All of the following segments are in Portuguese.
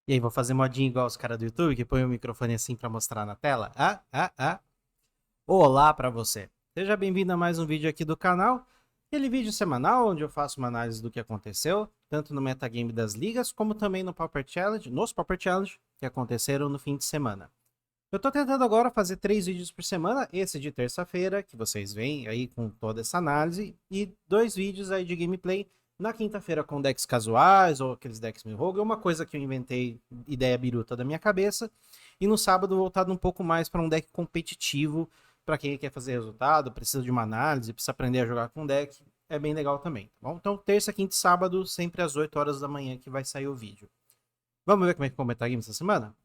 E aí, vou fazer modinha igual os caras do YouTube, que põe o microfone assim pra mostrar na tela? Olá pra você. Seja bem-vindo a mais um vídeo aqui do canal. Aquele vídeo semanal onde eu faço uma análise do que aconteceu, tanto no metagame das ligas, como também no Pauper Challenge, nos Pauper Challenge, que aconteceram no fim de semana. Eu tô tentando agora fazer 3 vídeos por semana, esse de terça-feira, que vocês veem aí com toda essa análise, e 2 vídeos aí de gameplay na quinta-feira com decks casuais, ou aqueles decks mil rogue, uma coisa que eu inventei, ideia biruta da minha cabeça, e no sábado voltado um pouco mais para um deck competitivo, para quem quer fazer resultado, precisa de uma análise, precisa aprender a jogar com deck, é bem legal também, tá bom? Então, terça, quinta e sábado, sempre às 8 horas da manhã que vai sair o vídeo. Vamos ver como é que ficou o metagame essa semana?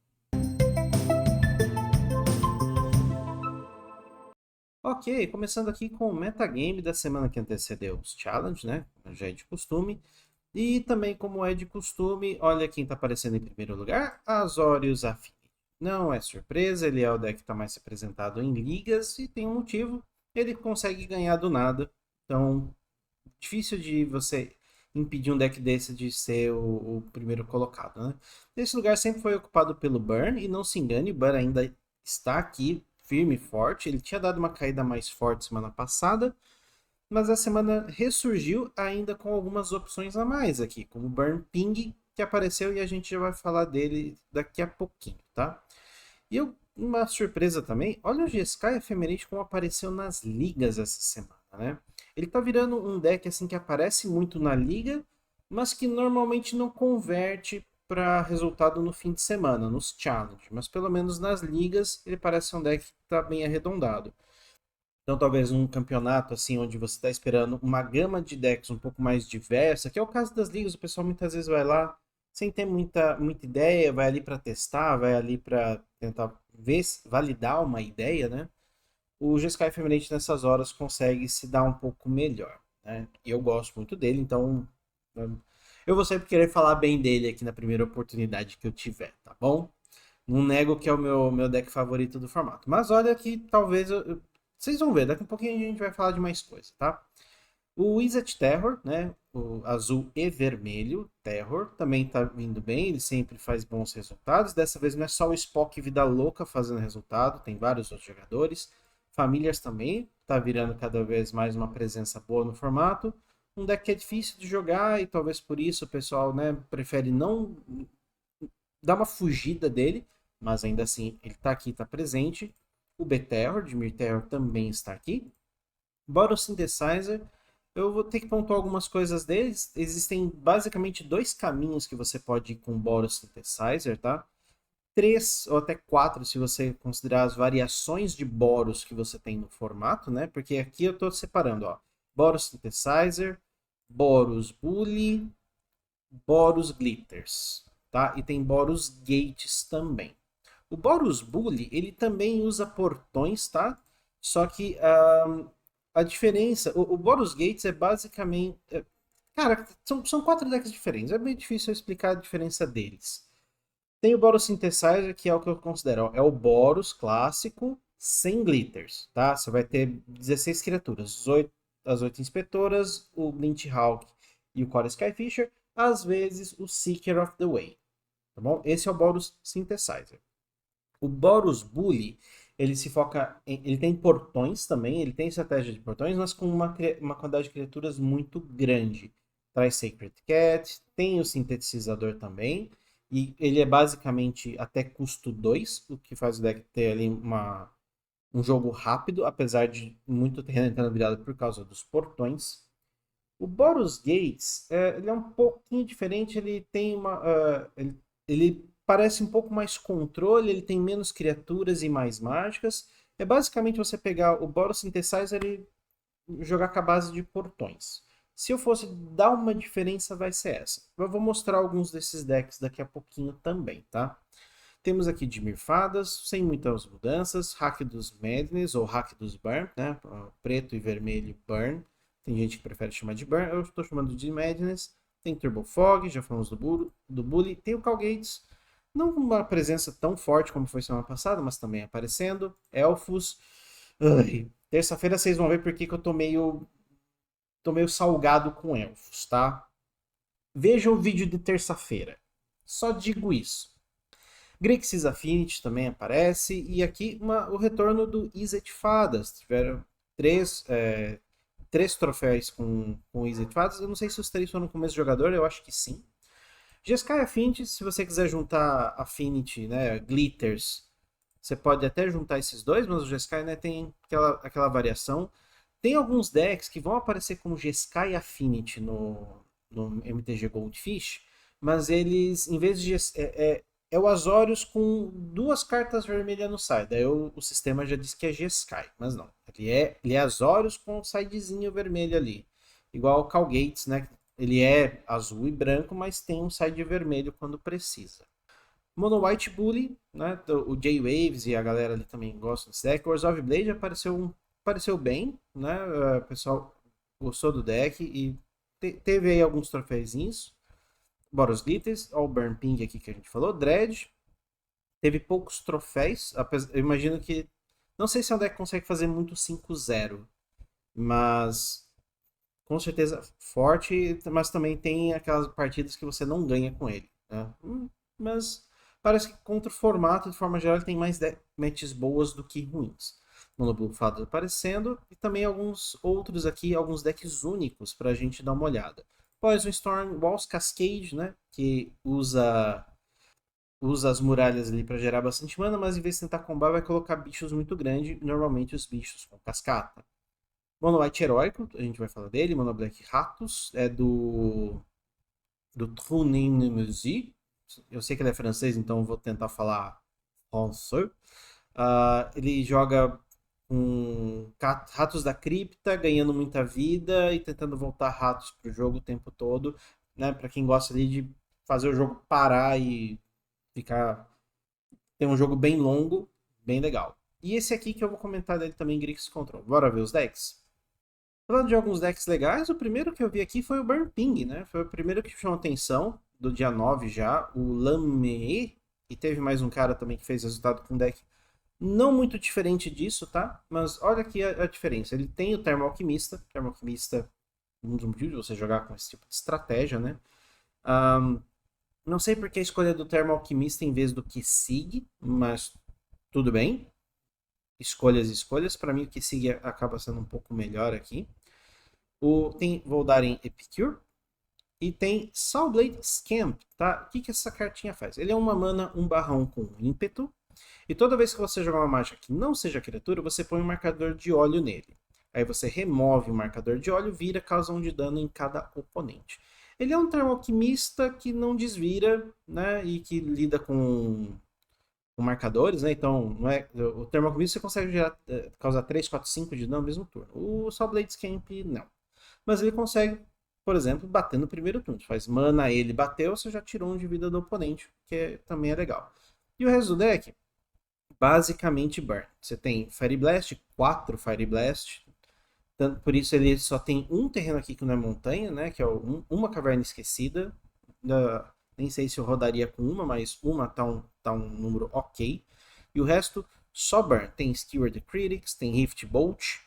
Ok, começando aqui com o metagame da semana que antecedeu os challenge, né? Já é de costume. E também, como é de costume, olha quem tá aparecendo em primeiro lugar: Azorius Affinity. Não é surpresa, ele é o deck que está mais representado em ligas e tem um motivo. Ele consegue ganhar do nada. Então, difícil de você impedir um deck desse de ser o primeiro colocado, né? Esse lugar sempre foi ocupado pelo Burn, e não se engane, o Burn ainda está aqui, firme e forte. Ele tinha dado uma caída mais forte semana passada, mas a semana ressurgiu ainda com algumas opções a mais aqui, como o Burn Ping, que apareceu e a gente já vai falar dele daqui a pouquinho, tá? E uma surpresa também, olha o GSK Ephemerate como apareceu nas ligas essa semana, né? Ele tá virando um deck assim que aparece muito na liga, mas que normalmente não converte para resultado no fim de semana, nos challenge. Mas pelo menos nas ligas ele parece um deck que tá bem arredondado. Então talvez um campeonato assim onde você está esperando uma gama de decks um pouco mais diversa, que é o caso das ligas, o pessoal muitas vezes vai lá sem ter muita ideia, vai ali para testar, vai ali para tentar ver, validar uma ideia, né? O GSK Feminine nessas horas consegue se dar um pouco melhor, né? E eu gosto muito dele, então eu vou sempre querer falar bem dele aqui na primeira oportunidade que eu tiver, tá bom? Não nego que é o meu deck favorito do formato. Mas olha que talvez vocês vão ver, daqui a pouquinho a gente vai falar de mais coisa, tá? O Wizard Terror, né? O azul e vermelho Terror, também tá vindo bem, ele sempre faz bons resultados. Dessa vez não é só o Spock Vida Louca fazendo resultado, tem vários outros jogadores. Famílias também, tá virando cada vez mais uma presença boa no formato. Um deck que é difícil de jogar e talvez por isso o pessoal, né, prefere não dar uma fugida dele, mas ainda assim ele está aqui, está presente. O B-Terror, de Mir-Terror, também está aqui. Bora o Synthesizer, eu vou ter que pontuar algumas coisas deles. Existem basicamente 2 caminhos que você pode ir com o Boros Synthesizer, tá? 3 ou até 4 se você considerar as variações de Boros que você tem no formato, né? Porque aqui eu estou separando, ó. Boros Synthesizer, Boros Bully, Boros Glitters, tá? E tem Boros Gates também. O Boros Bully, ele também usa portões, tá? Só que a diferença... O Boros Gates é basicamente... cara, são 4 decks diferentes. É bem difícil eu explicar a diferença deles. Tem o Boros Synthesizer, que é o que eu considero. É o Boros clássico, sem glitters, tá? Você vai ter 16 criaturas. As 8 inspetoras, o Glint Hawk e o Core Skyfisher. Às vezes, o Seeker of the Way. Tá bom? Esse é o Boros Synthesizer. O Boros Bully, ele se foca ele tem portões também, ele tem estratégia de portões, mas com uma quantidade de criaturas muito grande. Traz Sacred Cat, tem o sintetizador também, e ele é basicamente até custo 2, o que faz o deck ter ali um jogo rápido, apesar de muito terreno entrando virado por causa dos portões. O Boros Gates, ele é um pouquinho diferente, ele tem ele parece um pouco mais controle, ele tem menos criaturas e mais mágicas. É basicamente você pegar o Boros Synthesizer e jogar com a base de portões. Se eu fosse dar uma diferença, vai ser essa. Eu vou mostrar alguns desses decks daqui a pouquinho também, tá? Temos aqui Dimir Fadas, sem muitas mudanças, Hack dos Madness ou Hack dos Burn, né? Preto e vermelho Burn. Tem gente que prefere chamar de Burn, eu estou chamando de Madness. Tem Turbo Fog, já falamos do Bully. Tem o Calgates, não com uma presença tão forte como foi semana passada, mas também aparecendo. Elfos. Terça-feira vocês vão ver porque que eu tô meio salgado com elfos, tá? Veja o vídeo de terça-feira. Só digo isso. Grixis Affinity também aparece, e aqui o retorno do Izzet Fadas. Tiveram três troféus com Izzet Fadas. Eu não sei se os três foram com o mesmo jogador, eu acho que sim. Jeskai Affinity, se você quiser juntar Affinity, né, Glitters, você pode até juntar esses dois, mas o Jeskai, né, tem aquela variação. Tem alguns decks que vão aparecer como Jeskai Affinity no MTG Goldfish, mas eles, em vez de... É o Azorius com 2 cartas vermelhas no side. Daí o sistema já disse que é Jeskai, mas não. Ele é Azorius com um sidezinho vermelho ali. Igual o Calgates, né? Ele é azul e branco, mas tem um side vermelho quando precisa. Mono White Bully, né? O J-Waves e a galera ali também gostam desse deck. O Wars of Blade apareceu bem, né? O pessoal gostou do deck e teve aí alguns troféuzinhos. Boros Glitters, ó, o Burn Ping aqui que a gente falou. Dredge. Teve poucos troféus. Eu imagino que... Não sei se é um deck que consegue fazer muito 5-0. Mas... Com certeza forte. Mas também tem aquelas partidas que você não ganha com ele. Né? Mas... Parece que contra o formato, de forma geral, ele tem mais matches boas do que ruins. Monoblue Fadas aparecendo. E também alguns outros aqui, alguns decks únicos para a gente dar uma olhada. Poison Storm, Walls Cascade, né? Que usa as muralhas ali para gerar bastante mana, mas em vez de tentar combar, vai colocar bichos muito grandes, normalmente os bichos com cascata. Mono White Heróico, a gente vai falar dele. Mono Black Ratos, é do Trunemusi. Eu sei que ele é francês, então eu vou tentar falar français. Ele joga com ratos da cripta, ganhando muita vida e tentando voltar ratos pro jogo o tempo todo, né? Para quem gosta ali de fazer o jogo parar e ter um jogo bem longo, bem legal. E esse aqui que eu vou comentar dele também, Grixis Control. Bora ver os decks? Falando de alguns decks legais, o primeiro que eu vi aqui foi o Burn Ping, né? Foi o primeiro que chamou atenção, do dia 9 já, o Lame. E teve mais um cara também que fez resultado com um deck não muito diferente disso, tá? Mas olha aqui a diferença. Ele tem o Termo Alquimista. Termo Alquimista, um dos motivos de você jogar com esse tipo de estratégia, né? Não sei porque a escolha do Termo Alquimista em vez do Kisig, mas tudo bem. Escolhas. Para mim o Kisig acaba sendo um pouco melhor aqui. Tem Voldaren Epicure. E tem Soulblade Scamp, tá? O que essa cartinha faz? Ele é uma mana 1/1 com ímpeto. E toda vez que você jogar uma mágica que não seja criatura, você põe um marcador de óleo nele. Aí você remove o marcador de óleo, vira, causa 1 de dano em cada oponente. Ele é um termo alquimista que não desvira, né? E que lida com marcadores, né? Então, não é, o termo alquimista você consegue causar 3, 4, 5 de dano no mesmo turno. O Soulblade Scamp, não. Mas ele consegue, por exemplo, bater no primeiro turno. Faz mana, ele bateu, você já tirou 1 de vida do oponente, que também é legal. E o resto do deck, basicamente burn. Você tem Fire Blast, 4 Fire Blast. Por isso ele só tem um terreno aqui que não é montanha, né? Que é uma caverna esquecida. Nem sei se eu rodaria com uma, mas uma tá um número ok. E o resto só burn. Tem Skewer the Critics, tem Rift Bolt.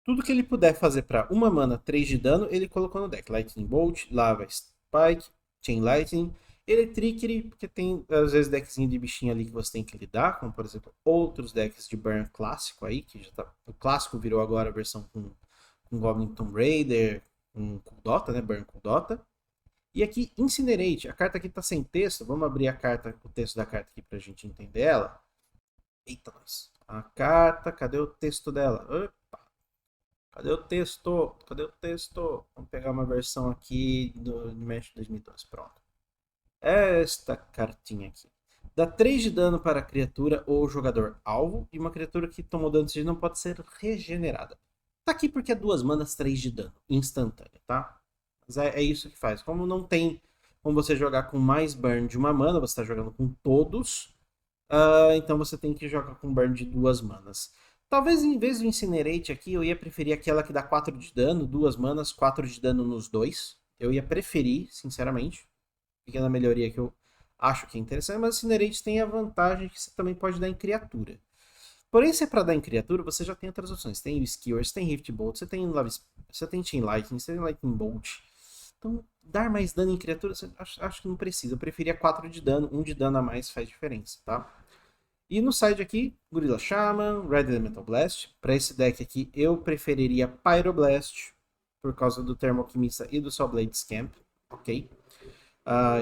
Tudo que ele puder fazer para uma mana, 3 de dano, ele colocou no deck. Lightning Bolt, Lava Spike, Chain Lightning. Electricity, porque tem às vezes deckzinho de bichinho ali que você tem que lidar, como por exemplo outros decks de burn clássico aí, que já tá, o clássico virou agora a versão com Goblin Tomb Raider, com Dota, né, Burn com Dota. E aqui Incinerate, a carta aqui tá sem texto, vamos abrir o texto da carta aqui pra gente entender ela. Eita, nós. A carta, cadê o texto dela? Opa. Cadê o texto? Vamos pegar uma versão aqui do Mesh 2012, pronto. Esta cartinha aqui. Dá 3 de dano para a criatura ou jogador alvo, e uma criatura que tomou dano de não pode ser regenerada. Tá aqui porque é 2 manas, 3 de dano, instantâneo, tá? Mas é isso que faz. Como não tem como você jogar com mais burn de uma mana, você está jogando com todos, então você tem que jogar com burn de 2 manas. Talvez em vez do Incinerate aqui, eu ia preferir aquela que dá 4 de dano, 2 manas, 4 de dano nos dois. Eu ia preferir, sinceramente. Pequena melhoria que eu acho que é interessante, mas o Incinerate tem a vantagem que você também pode dar em criatura. Porém, se é para dar em criatura, você já tem outras opções. Tem o Skewers, tem Rift Bolt, você tem Chain Lightning, você tem Lightning Bolt. Então, dar mais dano em criaturas, acho que não precisa. Eu preferia 4 de dano, 1 de dano a mais faz diferença, tá? E no side aqui, Gorilla Shaman, Red Elemental Blast. Para esse deck aqui, eu preferiria Pyroblast, por causa do Thermoalquimista e do Soulblade Scamp, ok?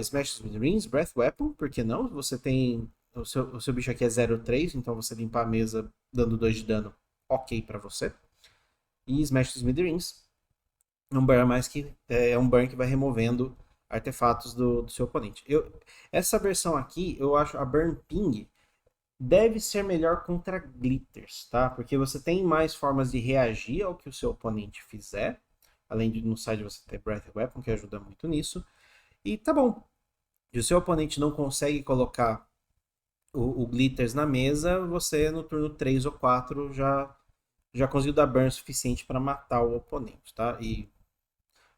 Smash Smithereens, Breath Weapon, por que não? Você tem... O seu bicho aqui é 0/3, então você limpar a mesa dando 2 de dano, ok para você. E Smash Smithereens, um burn mais que é um burn que vai removendo artefatos do seu oponente. Essa versão aqui, eu acho a Burn Ping deve ser melhor contra glitters, tá? Porque você tem mais formas de reagir ao que o seu oponente fizer. Além de no side você ter Breath Weapon, que ajuda muito nisso. E tá bom. Se o seu oponente não consegue colocar o glitters na mesa, você no turno 3 ou 4 já conseguiu dar burn suficiente para matar o oponente, tá? E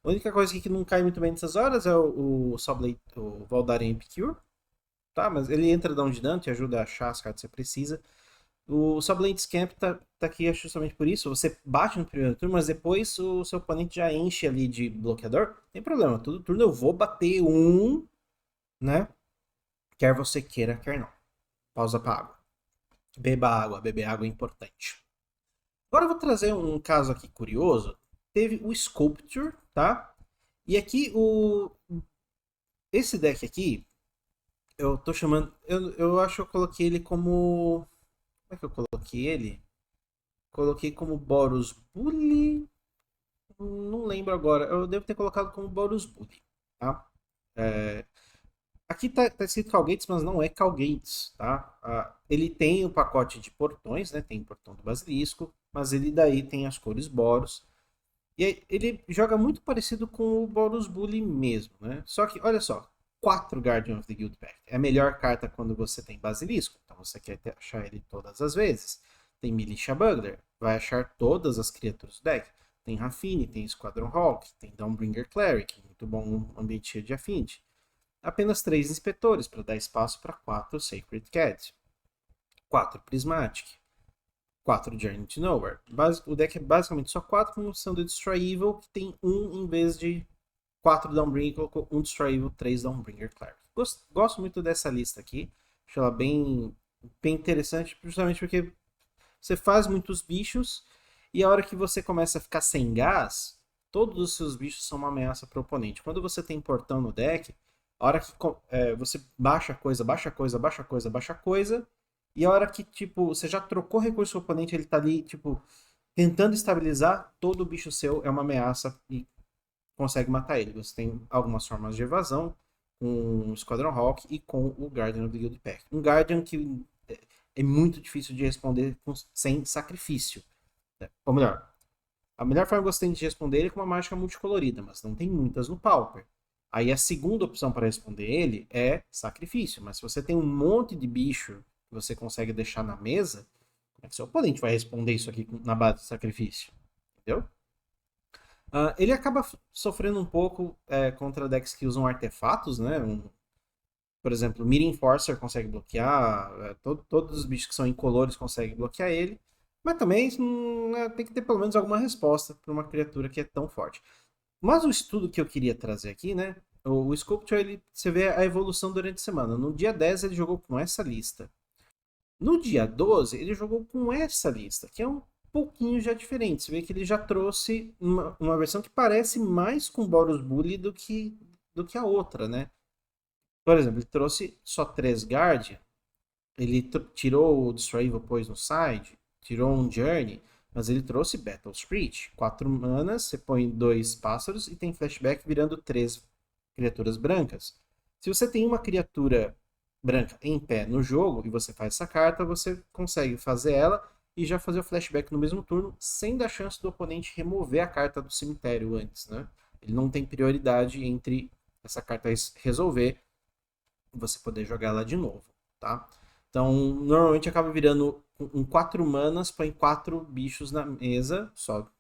a única coisa que não cai muito bem nessas horas é o Soulblade, o Voldaren Epicure, tá? Mas ele entra down de dano, te ajuda a achar as cartas que você precisa. O Soulblade Scamp tá aqui justamente por isso. Você bate no primeiro turno, mas depois o seu oponente já enche ali de bloqueador. Tem problema, todo turno eu vou bater um, né? Quer você queira, quer não. Pausa pra água. Beba água, beber água é importante. Agora eu vou trazer um caso aqui curioso. Teve o Sculpture, tá? E aqui esse deck aqui, eu tô chamando... Eu acho que eu coloquei ele como... Como é que eu coloquei ele? Coloquei como Boros Bully. Não lembro agora. Eu devo ter colocado como Boros Bully, tá? Aqui tá escrito Calgates, mas não é Calgates, tá? Ele tem o pacote de portões, né? Tem o portão do Basilisco, mas ele daí tem as cores Boros. E aí, ele joga muito parecido com o Boros Bully mesmo, né? Só que, olha só, 4 Guardian of the Guild Pact. É a melhor carta quando você tem Basilisco, então você quer achar ele todas as vezes. Tem Militia Bugler, vai achar todas as criaturas do deck. Tem Raffine, tem Squadron Hawk, tem Dawnbringer Cleric, muito bom ambiente cheio de Affinity. Apenas 3 inspetores para dar espaço para 4 Sacred Cat, 4 Prismatic, 4 Journey to Nowhere. O deck é basicamente só 4 com função do Destroy Evil, que tem 1 em vez de 4 Dawnbringer, colocou 1 Destroy Evil, 3 Dawnbringer Cleric. Gosto muito dessa lista aqui, acho ela bem interessante, justamente porque você faz muitos bichos e a hora que você começa a ficar sem gás, todos os seus bichos são uma ameaça para o oponente. Quando você tem portão no deck, a hora que você baixa coisa, baixa coisa, baixa coisa, baixa coisa, e a hora que, tipo, você já trocou recurso do oponente, ele tá ali, tipo, tentando estabilizar, todo bicho seu é uma ameaça e consegue matar ele. Você tem algumas formas de evasão, com o Squadron Hawk e com o Guardian of the Guild Pact. Um Guardian que é muito difícil de responder sem sacrifício. Ou melhor, a melhor forma que você tem de responder ele é com uma mágica multicolorida, mas não tem muitas no Pauper. Aí a segunda opção para responder ele é sacrifício. Mas se você tem um monte de bicho que você consegue deixar na mesa, como é que seu oponente vai responder isso aqui na base de sacrifício? Entendeu? Ele acaba sofrendo um pouco contra decks que usam artefatos, né? Por exemplo, Mira Enforcer consegue bloquear, todos os bichos que são incolores conseguem bloquear ele. Mas também tem que ter pelo menos alguma resposta para uma criatura que é tão forte. Mas o estudo que eu queria trazer aqui, né? O Sculpture, você vê a evolução durante a semana. No dia 10 ele jogou com essa lista. No dia 12 ele jogou com essa lista, que é um pouquinho já diferente. Você vê que ele já trouxe uma versão que parece mais com Boros Bully do que a outra, né? Por exemplo, ele trouxe só 3 Guardian, ele tirou o Destroy Evil Poison Side, tirou um Journey, mas ele trouxe Battle Screech. 4 manas, você põe 2 pássaros e tem flashback virando 3 criaturas brancas. Se você tem uma criatura branca em pé no jogo e você faz essa carta, você consegue fazer ela e já fazer o flashback no mesmo turno, sem dar chance do oponente remover a carta do cemitério antes, né? Ele não tem prioridade entre essa carta resolver e você poder jogar ela de novo, tá? Então, normalmente acaba virando um 4 manas, põe 4 bichos na mesa, só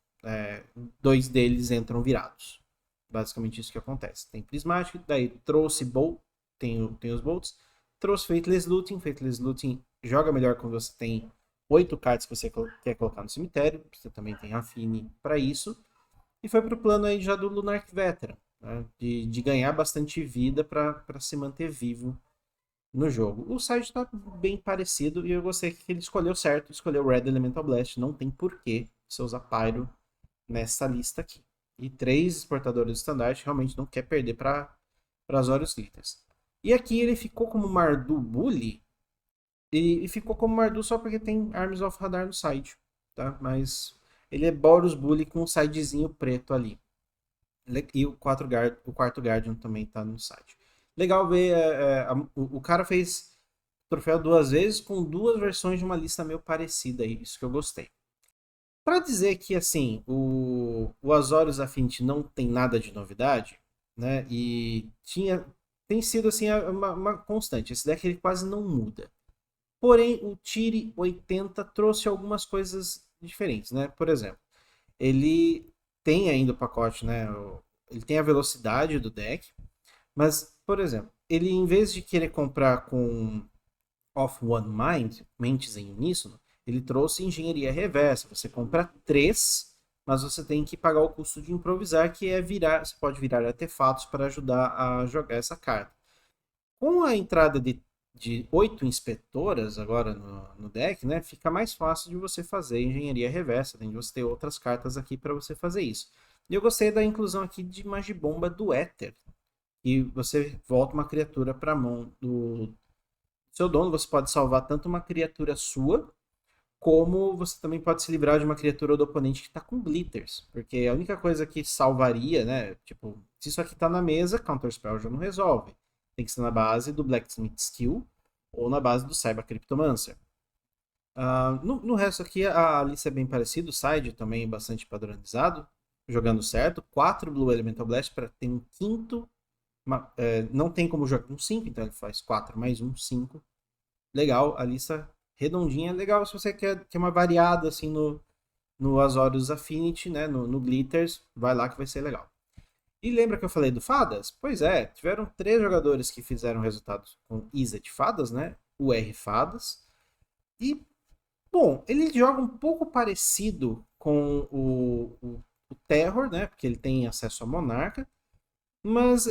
2 deles entram virados. Basicamente isso que acontece. Tem Prismatic, daí trouxe Bolt, tem os Bolts, trouxe Faithless Looting. Faithless Looting joga melhor quando você tem 8 cartas que você quer colocar no cemitério, você também tem Affine para isso. E foi pro plano aí já do Lunarch Veteran. né? De ganhar bastante vida para se manter vivo no jogo. O side está bem parecido e eu gostei que ele escolheu certo, escolheu Red Elemental Blast. Não tem porquê você usar Pyro nessa lista aqui. E 3 exportadores de estandarte realmente não quer perder para Azorius Glitters. E aqui ele ficou como Mardu Bully. E ficou como Mardu só porque tem Arms of Radar no side. Tá? Mas ele é Boros Bully com um sidezinho preto ali. E o quarto Guardian também tá no site. Legal ver. O cara fez troféu 2 vezes com 2 versões de uma lista meio parecida aí. Isso que eu gostei. Para dizer que assim, o Azorius Affinity não tem nada de novidade, né? E tem sido assim uma constante. Esse deck ele quase não muda. Porém, o Tire 80 trouxe algumas coisas diferentes, né? Por exemplo, ele tem ainda o pacote, né? Ele tem a velocidade do deck, mas, por exemplo, ele em vez de querer comprar com Off One Mind, mentes em uníssono, ele trouxe engenharia reversa. Você compra 3, mas você tem que pagar o custo de improvisar, que é virar. Você pode virar artefatos para ajudar a jogar essa carta. Com a entrada de 8 inspetoras agora no deck, né, fica mais fácil de você fazer engenharia reversa, tem de você ter outras cartas aqui para você fazer isso. E eu gostei da inclusão aqui de Magibomba do Éter, e você volta uma criatura para a mão do seu dono, você pode salvar tanto uma criatura sua, como você também pode se livrar de uma criatura do oponente que está com glitters, porque a única coisa que salvaria, né, tipo, se isso aqui está na mesa, Counterspell já não resolve. Tem que ser na base do Blacksmith Skill ou na base do Cyber Cryptomancer. No resto aqui, a lista é bem parecida, o side também é bastante padronizado, jogando certo. 4 Blue Elemental Blast para ter um quinto. Não tem como jogar com 5, então ele faz 4 mais 1, 5. Legal, a lista redondinha. Legal se você quer uma variada assim no Azorius Affinity, né? No Glitters, vai lá que vai ser legal. E lembra que eu falei do Fadas? Pois é, tiveram 3 jogadores que fizeram resultados com Isa de Fadas, né? O R Fadas. E, bom, ele joga um pouco parecido com o Terror, né? Porque ele tem acesso a Monarca. Mas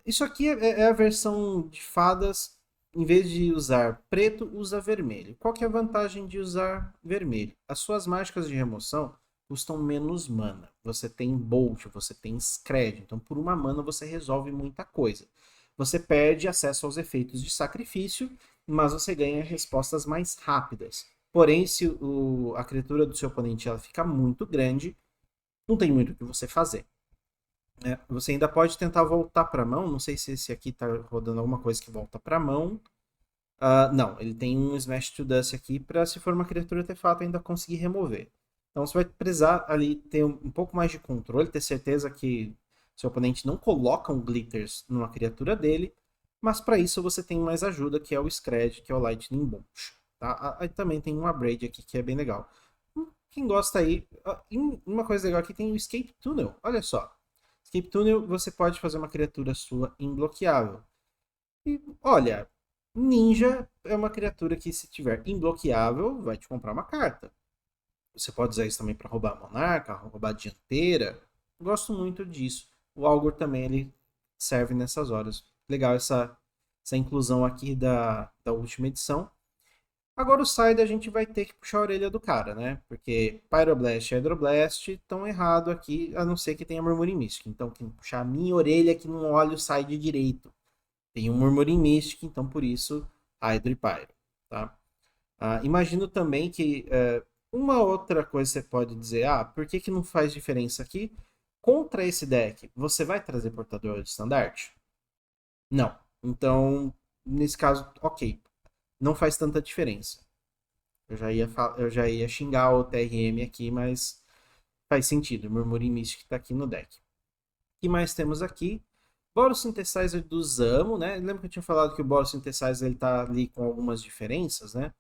isso aqui é a versão de Fadas. Em vez de usar preto, usa vermelho. Qual que é a vantagem de usar vermelho? As suas mágicas de remoção custam menos mana. Você tem Bolt, você tem Scred. Então, por uma mana, você resolve muita coisa. Você perde acesso aos efeitos de sacrifício, mas você ganha respostas mais rápidas. Porém, se a criatura do seu oponente ela fica muito grande, não tem muito o que você fazer. Você ainda pode tentar voltar para a mão. Não sei se esse aqui está rodando alguma coisa que volta para a mão. Não, ele tem um Smash to Dust aqui para, se for uma criatura artefato, ainda conseguir remover. Então você vai precisar ali ter um pouco mais de controle, ter certeza que seu oponente não coloca um Glitters numa criatura dele, mas para isso você tem mais ajuda, que é o Scred, que é o Lightning Bolt. Tá? Aí também tem uma Braid aqui que é bem legal. Quem gosta aí, uma coisa legal aqui tem o Escape Tunnel, olha só. Escape Tunnel, você pode fazer uma criatura sua imbloqueável. E, olha, Ninja é uma criatura que, se tiver imbloqueável, vai te comprar uma carta. Você pode usar isso também para roubar a Monarca, roubar a Dianteira. Gosto muito disso. O Algor também ele serve nessas horas. Legal essa inclusão aqui da última edição. Agora o Side a gente vai ter que puxar a orelha do cara, né? Porque Pyroblast e Hydroblast estão errado aqui, a não ser que tenha Murmuring Mystic. Então tem que puxar a minha orelha que não olha o Side direito. Tem um Murmuring Mystic, então por isso Hydro e Pyro. Tá? Imagino também que uma outra coisa você pode dizer, por que não faz diferença aqui? Contra esse deck, você vai trazer portador de estandarte? Não. Então, nesse caso, ok. Não faz tanta diferença. Eu já ia xingar o TRM aqui, mas faz sentido. O Murmuring Mystic está aqui no deck. O que mais temos aqui? Boros Synthesizer do Zamo, né? Lembra que eu tinha falado que o Boros Synthesizer ele tá ali com algumas diferenças, né?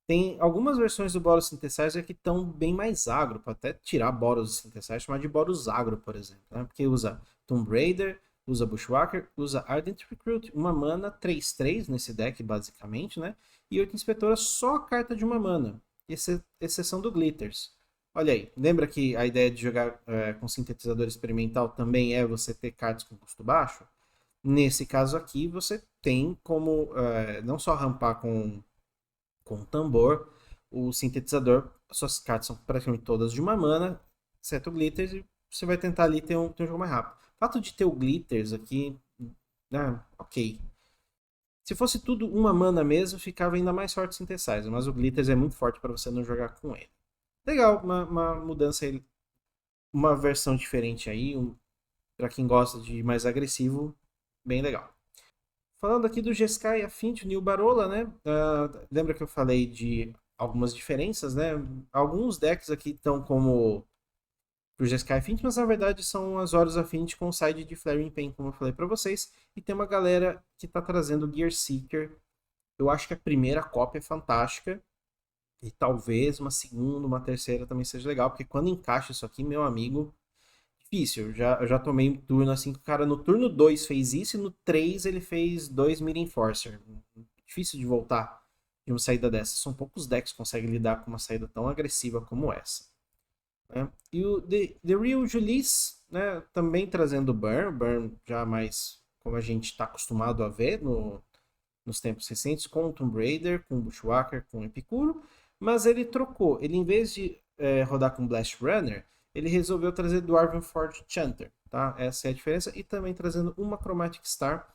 Tem algumas versões do Boros Synthesizer que estão bem mais agro, para até tirar Boros Synthesizer, chamar de Boros agro, por exemplo, né? Porque usa Tomb Raider, usa Bushwhacker, usa Ardent Recruit, uma mana 3/3 nesse deck, basicamente, né? E 8 Inspetoras, só a carta de uma mana, exceção do Glitters. Olha aí, lembra que a ideia de jogar com sintetizador experimental também é você ter cartas com custo baixo? Nesse caso aqui, você tem como não só rampar com tambor, o sintetizador, suas cartas são praticamente todas de uma mana, exceto o Glitters, e você vai tentar ali ter um jogo mais rápido. O fato de ter o Glitters aqui, ok. Se fosse tudo uma mana mesmo, ficava ainda mais forte o Synthesizer, mas o Glitters é muito forte para você não jogar com ele. Legal, uma mudança aí, uma versão diferente aí, para quem gosta de mais agressivo, bem legal. Falando aqui do Jeskai Affinity, o New Barola, né? Lembra que eu falei de algumas diferenças, né? Alguns decks aqui estão como o Jeskai Affinity, mas na verdade são as Horus Affinity com side de Flaring Pain, como eu falei para vocês. E tem uma galera que está trazendo Gear Seeker. Eu acho que a primeira cópia é fantástica. E talvez uma segunda, uma terceira também seja legal, porque quando encaixa isso aqui, meu amigo, difícil. Eu já tomei um turno assim que o cara no turno 2 fez isso e no 3 ele fez 2 Mid Enforcer. Difícil de voltar de uma saída dessa. São poucos decks que conseguem lidar com uma saída tão agressiva como essa. Né? E o The Real Julius, né, também trazendo Burn já mais como a gente está acostumado a ver nos tempos recentes, com o Tomb Raider, com o Bushwhacker, com o Epicuro, mas ele trocou. Ele, em vez de rodar com Blast Runner, ele resolveu trazer Dwarven Forge Chanter, tá? Essa é a diferença. E também trazendo uma Chromatic Star.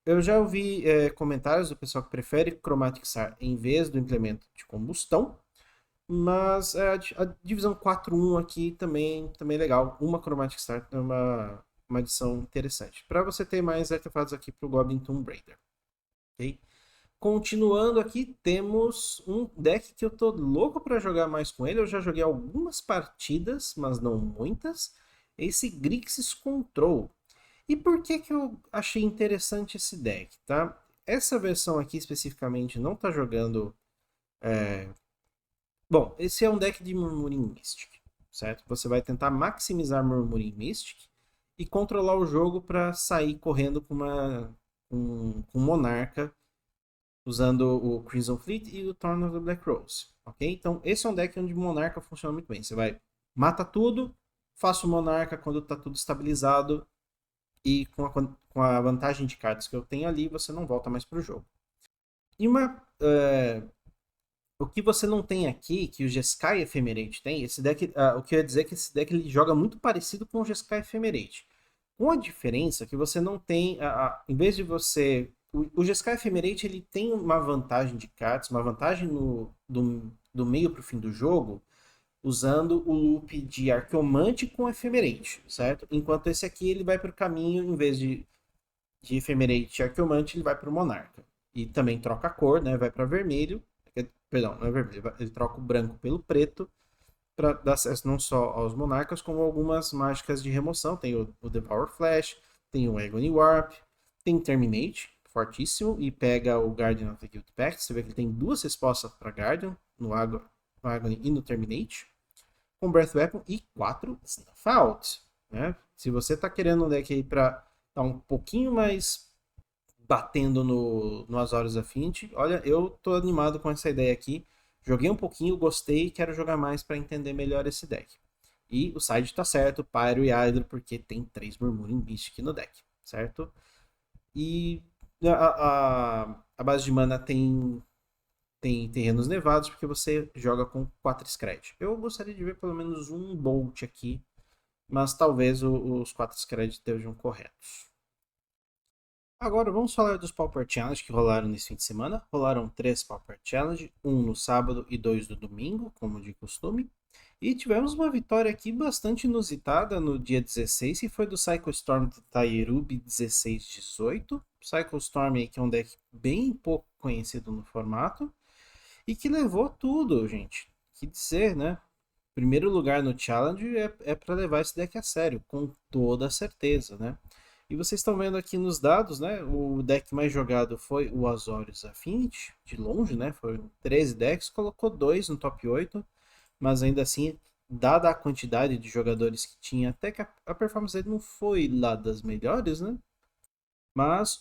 Eu já ouvi comentários do pessoal que prefere Chromatic Star em vez do implemento de combustão, mas a divisão 4-1 aqui também é legal. Uma Chromatic Star é uma adição interessante. Para você ter mais artefatos aqui para o Goblin Tomb Raider. Okay? Continuando aqui, temos um deck que eu tô louco para jogar mais com ele. Eu já joguei algumas partidas, mas não muitas. Esse Grixis Control. E por que eu achei interessante esse deck, tá? Essa versão aqui especificamente não tá jogando... Bom, esse é um deck de Murmuring Mystic, certo? Você vai tentar maximizar Murmuring Mystic e controlar o jogo para sair correndo com Monarca, usando o Crimson Fleet e o Thorn of the Black Rose, ok? Então, esse é um deck onde Monarca funciona muito bem. Você vai, mata tudo, faça o Monarca quando está tudo estabilizado e com a vantagem de cartas que eu tenho ali, você não volta mais para o jogo. E o que você não tem aqui, que o Jeskai Ephemerate tem, esse deck, o que eu ia dizer é que esse deck ele joga muito parecido com o Jeskai Ephemerate. Com a diferença que você não tem, em vez de você... O Jeskai Ephemerate ele tem uma vantagem de cartas, uma vantagem do meio para o fim do jogo, usando o loop de Arqueomante com Ephemerate, certo? Enquanto esse aqui ele vai para o caminho, em vez de Ephemerate e Arqueomante, ele vai para o Monarca. E também troca a cor, né? Vai para vermelho. Perdão, não é vermelho. Ele troca o branco pelo preto para dar acesso não só aos monarcas, como algumas mágicas de remoção. Tem o Devour Flash, tem o Agony Warp, tem Terminate, fortíssimo, e pega o Guardian of the Guild Pact. Você vê que ele tem duas respostas para Guardian, no Agony e no Terminate, com Breath Weapon e 4 Snuff Out. Né? Se você está querendo um deck aí para dar um pouquinho mais batendo no Azorius Affinity, olha, eu tô animado com essa ideia aqui. Joguei um pouquinho, gostei e quero jogar mais para entender melhor esse deck. E o side tá certo, Pyro e Hydro, porque tem 3 Murmuring Mystic no deck, certo? E a base de mana tem terrenos nevados, porque você joga com 4 Scred. Eu gostaria de ver pelo menos um Bolt aqui, mas talvez os 4 Scred estejam corretos. Agora vamos falar dos Pauper Challenge que rolaram nesse fim de semana. Rolaram 3 Pauper Challenge, um no sábado e 2 no domingo, como de costume. E tivemos uma vitória aqui bastante inusitada no dia 16, que foi do Cycle Storm de Tairubi 16-18. Cycle Storm aí, que é um deck bem pouco conhecido no formato e que levou tudo, gente. Que dizer, né? Primeiro lugar no Challenge é para levar esse deck a sério, com toda certeza, né? E vocês estão vendo aqui nos dados, né? O deck mais jogado foi o Azorius Affinity, de longe, né? Foram 13 decks, colocou 2 no top 8, mas ainda assim, dada a quantidade de jogadores que tinha, até que a performance dele não foi lá das melhores, né? Mas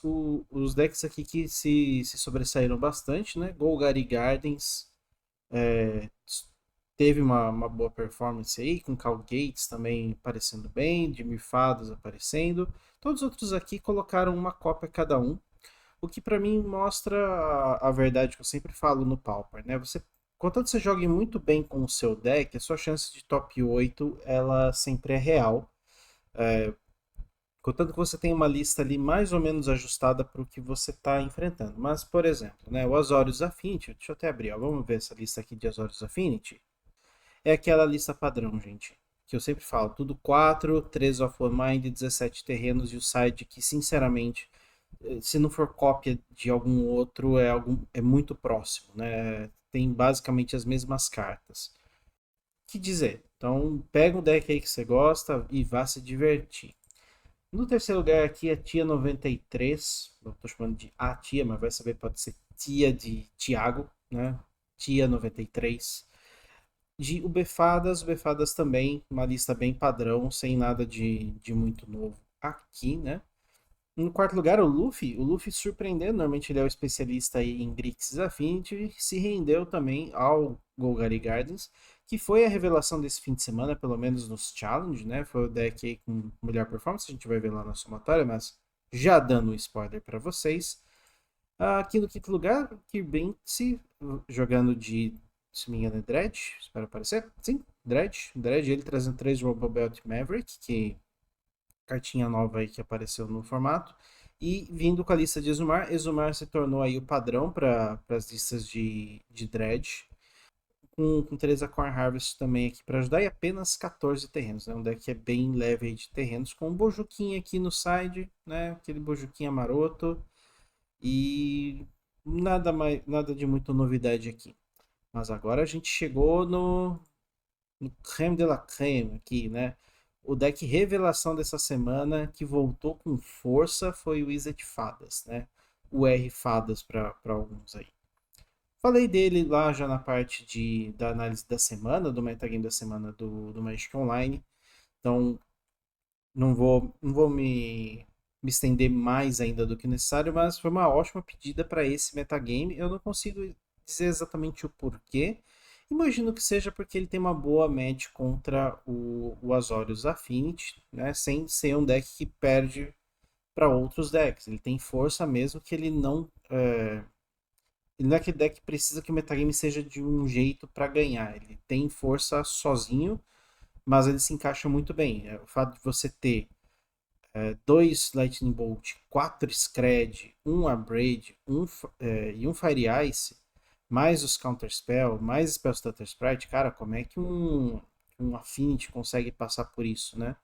os decks aqui que se sobressaíram bastante, né? Golgari Gardens, teve uma boa performance aí, com Cal Gates também aparecendo bem, Jimmy Fadas aparecendo. Todos os outros aqui colocaram uma cópia cada um, o que pra mim mostra a verdade que eu sempre falo no Pauper, né? Contanto você jogue muito bem com o seu deck, a sua chance de top 8 ela sempre é real. Contanto que você tenha uma lista ali mais ou menos ajustada para o que você está enfrentando. Mas, por exemplo, né, o Azorius Affinity, deixa eu até abrir, ó, vamos ver essa lista aqui de Azorius Affinity. É aquela lista padrão, gente, que eu sempre falo, tudo 4, 3 of One Mind, 17 terrenos e o side que, sinceramente, se não for cópia de algum outro, é muito próximo, né? Tem basicamente as mesmas cartas. Que dizer? Então, pega um deck aí que você gosta e vá se divertir. No terceiro lugar aqui é Tia 93. Eu tô chamando de A Tia, mas vai saber, pode ser Tia de Tiago, né? Tia 93. De Ubefadas também, uma lista bem padrão, sem nada de muito novo aqui, né? No quarto lugar, o Luffy. O Luffy surpreendendo, normalmente ele é o especialista aí em Grixis Affinity, se rendeu também ao Golgari Gardens, que foi a revelação desse fim de semana, pelo menos nos Challenge, né? Foi o deck aí com melhor performance, a gente vai ver lá na somatória, mas já dando um spoiler para vocês. Aqui no quinto lugar, Kirbinksi, jogando de, se me engano, é Dredge, espero aparecer. Sim, Dredge. Dredge, ele trazendo 3 Robobelt Maverick, que cartinha nova aí que apareceu no formato. E vindo com a lista de Exumar, Exumar se tornou aí o padrão para as listas de Dredge. Com 3 Acorn Harvest também aqui para ajudar e apenas 14 terrenos. Né? Um deck que é bem leve aí de terrenos, com um Bojuquinha aqui no side, né? Aquele Bojuquinha maroto. E nada de muita novidade aqui. Mas agora a gente chegou no creme de la creme aqui, né? O deck revelação dessa semana que voltou com força foi o Izzet Fadas, né? O R Fadas para alguns aí. Falei dele lá já na parte da análise da semana, do metagame da semana do Magic Online. Então não vou me estender mais ainda do que necessário, mas foi uma ótima pedida para esse metagame. Eu não consigo dizer exatamente o porquê. Imagino que seja porque ele tem uma boa match contra o Azorius Affinity, né? Sem ser um deck que perde para outros decks. Ele tem força mesmo que ele não. Ele não é aquele deck que precisa que o metagame seja de um jeito para ganhar. Ele tem força sozinho, mas ele se encaixa muito bem. O fato de você ter 2 Lightning Bolt, 4 Scred, 1 Abrade e um Fire Ice, mais os Counter Spell, mais Spell Stutter Sprite, cara, como é que um Affinity consegue passar por isso, né?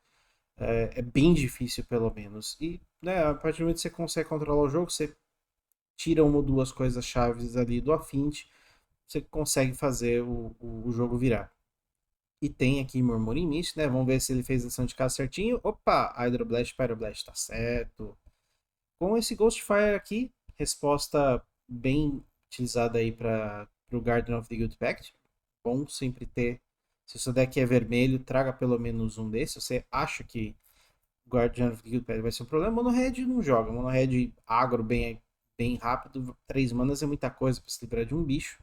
É bem difícil, pelo menos. E né, a partir do momento que você consegue controlar o jogo, você tira uma ou duas coisas chaves ali do Affinity, você consegue fazer o jogo virar. E tem aqui Murmuring Mist, né? Vamos ver se ele fez a lição de casa certinho. Opa, Hydroblast, Pyroblast tá certo. Com esse Ghostfire aqui, resposta bem utilizada aí para o Guardian of the Guild Pact. Bom sempre ter. Se o seu deck é vermelho, traga pelo menos um desses. Se você acha que Guardian of the Guild Pact vai ser um problema, Mono Red não joga. Mono Red agro bem rápido. 3 manas é muita coisa para se livrar de um bicho.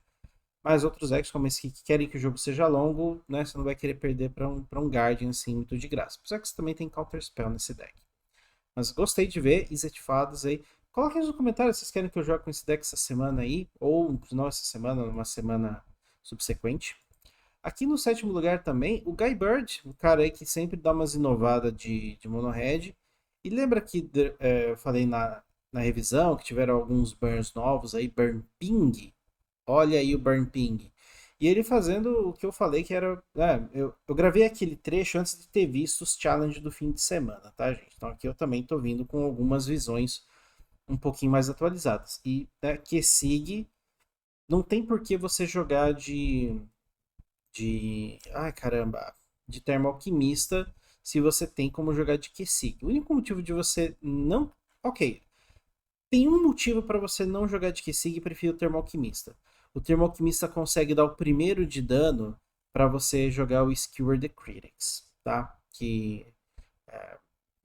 Mas outros decks, como esse que querem que o jogo seja longo, né, você não vai querer perder para um Guardian assim, muito de graça. Apesar que você também tem Counter Spell nesse deck. Mas gostei de ver Izzet Fadas aí. Coloquem nos comentários se vocês querem que eu jogue com esse deck essa semana aí, ou não essa semana, numa semana subsequente. Aqui no sétimo lugar também, o Guy Bird, o cara aí que sempre dá umas inovadas de Mono Red. E lembra que eu falei na revisão que tiveram alguns burns novos aí, Burn Ping? Olha aí o Burn Ping. E ele fazendo o que eu falei que era. Eu gravei aquele trecho antes de ter visto os challenge do fim de semana, tá, gente? Então aqui eu também tô vindo com algumas visões um pouquinho mais atualizadas. E né, Kessig não tem por que você jogar de. Ai caramba! De Termoalquimista se você tem como jogar de Kessig. O único motivo de você não. Ok, tem um motivo para você não jogar de Kessig e preferir o Termoalquimista. O Termoalquimista consegue dar o primeiro de dano para você jogar o Skewer the Critics, tá? Como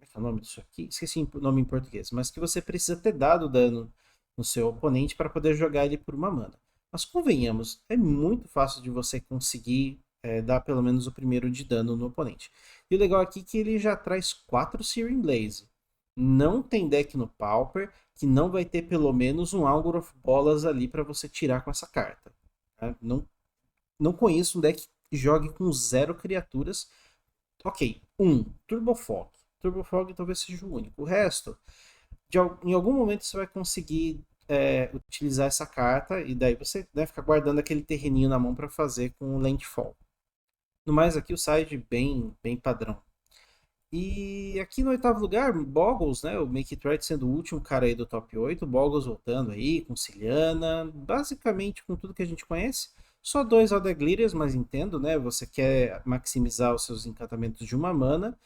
é que é o nome disso aqui? Esqueci o nome em português. Mas que você precisa ter dado dano no seu oponente para poder jogar ele por uma mana. Mas convenhamos, é muito fácil de você conseguir dar pelo menos o primeiro de dano no oponente. E o legal aqui é que ele já traz 4 Searing Blaze. Não tem deck no Pauper que não vai ter pelo menos um Augur of Bolas ali para você tirar com essa carta. Tá? Não conheço um deck que jogue com 0 criaturas. Ok, Turbo Fog. Turbo Fog talvez seja o único. O resto, em algum momento você vai conseguir utilizar essa carta e daí você fica guardando aquele terreninho na mão para fazer com o Landfall. No mais, aqui o side bem padrão. E aqui no oitavo lugar, Boggles, né? O Make It Right sendo o último cara aí do top 8. Boggles voltando aí, com Ciliana, basicamente com tudo que a gente conhece. Só 2 Elder Glitters, mas entendo, né? Você quer maximizar os seus encantamentos de uma mana.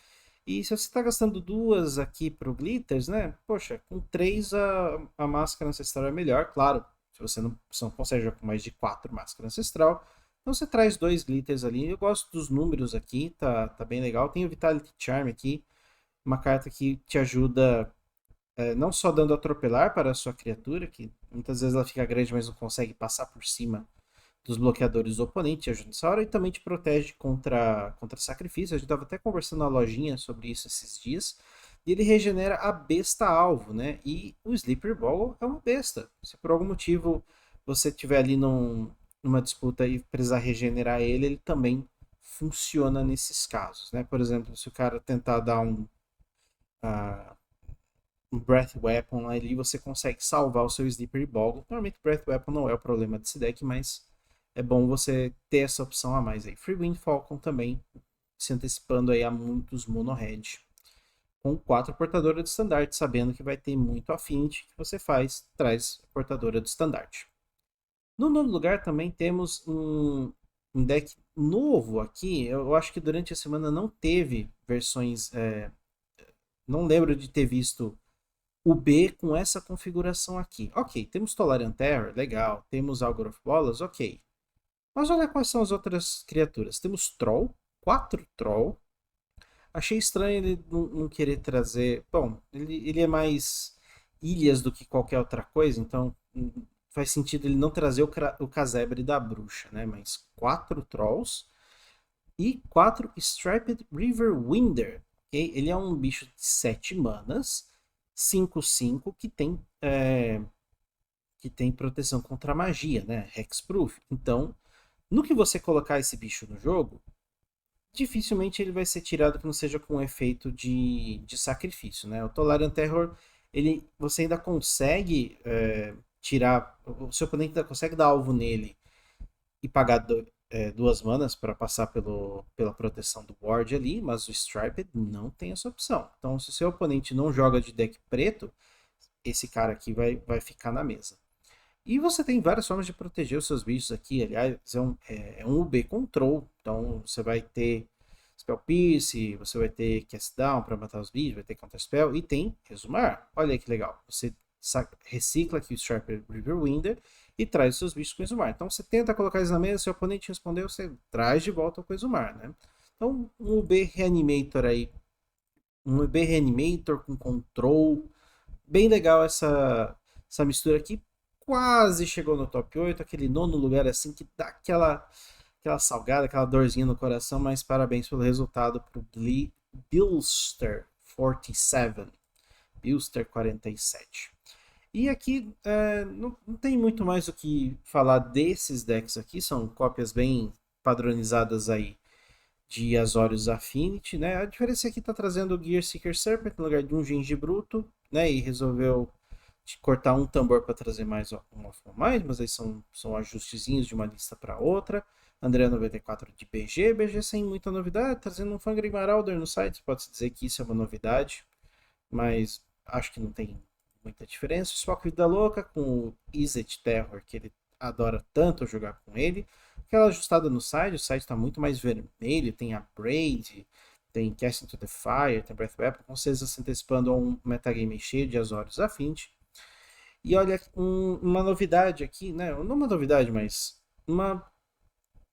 E se você está gastando 2 aqui pro Glitters, né? Poxa, com 3 a Máscara Ancestral é melhor, claro. Se você não consegue jogar com mais de 4 Máscara Ancestral, então você traz 2 Glitters ali. Eu gosto dos números aqui, tá bem legal. Tem o Vitality Charm aqui, uma carta que te ajuda não só dando atropelar para a sua criatura, que muitas vezes ela fica grande, mas não consegue passar por cima dos bloqueadores do oponente, te ajuda nessa hora, e também te protege contra sacrifício. A gente estava até conversando na lojinha sobre isso esses dias. E ele regenera a besta alvo, né? E o Sleeper Ball é uma besta. Se por algum motivo você estiver ali numa disputa e precisar regenerar ele, ele também funciona nesses casos, né? Por exemplo, se o cara tentar dar uh, um Breath Weapon ali, você consegue salvar o seu Sleeper Ball. Normalmente Breath Weapon não é o problema desse deck, mas é bom você ter essa opção a mais aí. Free Wind Falcon também se antecipando aí a muitos mono-red. Com 4 portadoras de estandarte, sabendo que vai ter muito Affinity que você traz portadora de estandarte. No nono lugar também temos um deck novo aqui. Eu acho que durante a semana não teve versões. Não lembro de ter visto o B com essa configuração aqui. Ok, temos Tolarian Terror, legal. Temos Augur of Bolas, ok. Mas olha quais são as outras criaturas. Temos Troll, 4 Troll. Achei estranho ele não querer trazer. Bom, ele é mais ilhas do que qualquer outra coisa, então faz sentido ele não trazer o casebre da bruxa, né? Mas 4 Trolls e 4 Striped River Winder. Okay? Ele é um bicho de 7 manas, 5/5, que tem proteção contra magia, né? Hexproof. Então, no que você colocar esse bicho no jogo, dificilmente ele vai ser tirado que não seja com efeito de sacrifício, né? O Tolarian Terror, você ainda consegue tirar, o seu oponente ainda consegue dar alvo nele e pagar 2 manas para passar pela proteção do board ali, mas o Striped não tem essa opção. Então, se o seu oponente não joga de deck preto, esse cara aqui vai ficar na mesa. E você tem várias formas de proteger os seus bichos aqui. Aliás, é um UB Control. Então você vai ter Spell Pierce, você vai ter Cast Down para matar os bichos, vai ter Counter Spell e tem Resumar. Olha aí que legal. Você recicla aqui o Sharper River Winder e traz os seus bichos com Resumar. Então você tenta colocar eles na mesa, seu oponente respondeu, você traz de volta com Resumar, né? Então um UB Reanimator aí. Um UB Reanimator com Control. Bem legal essa mistura aqui. Quase chegou no top 8, aquele nono lugar assim que dá aquela salgada, aquela dorzinha no coração, mas parabéns pelo resultado para o Bilster 47. Bilster 47. E aqui não tem muito mais o que falar desses decks aqui, são cópias bem padronizadas aí de Azorius Affinity, né? A diferença é que está trazendo o Gear Seeker Serpent no lugar de um Gengibruto, né? E resolveu cortar um tambor para trazer mais mais, mas aí são ajustezinhos de uma lista para outra. André 94 de BG sem muita novidade, trazendo um Fangry Marauder no site, pode-se dizer que isso é uma novidade, mas acho que não tem muita diferença. O Spock Vida Louca com o Izzet Terror, que ele adora tanto jogar com ele. Aquela ajustada no site, o site está muito mais vermelho, tem a Braid, tem Cast into the Fire, tem Breath Weapon, com certeza se antecipando a um metagame cheio de Azorius Affinity. E olha, uma novidade aqui, né? Não uma novidade, mas uma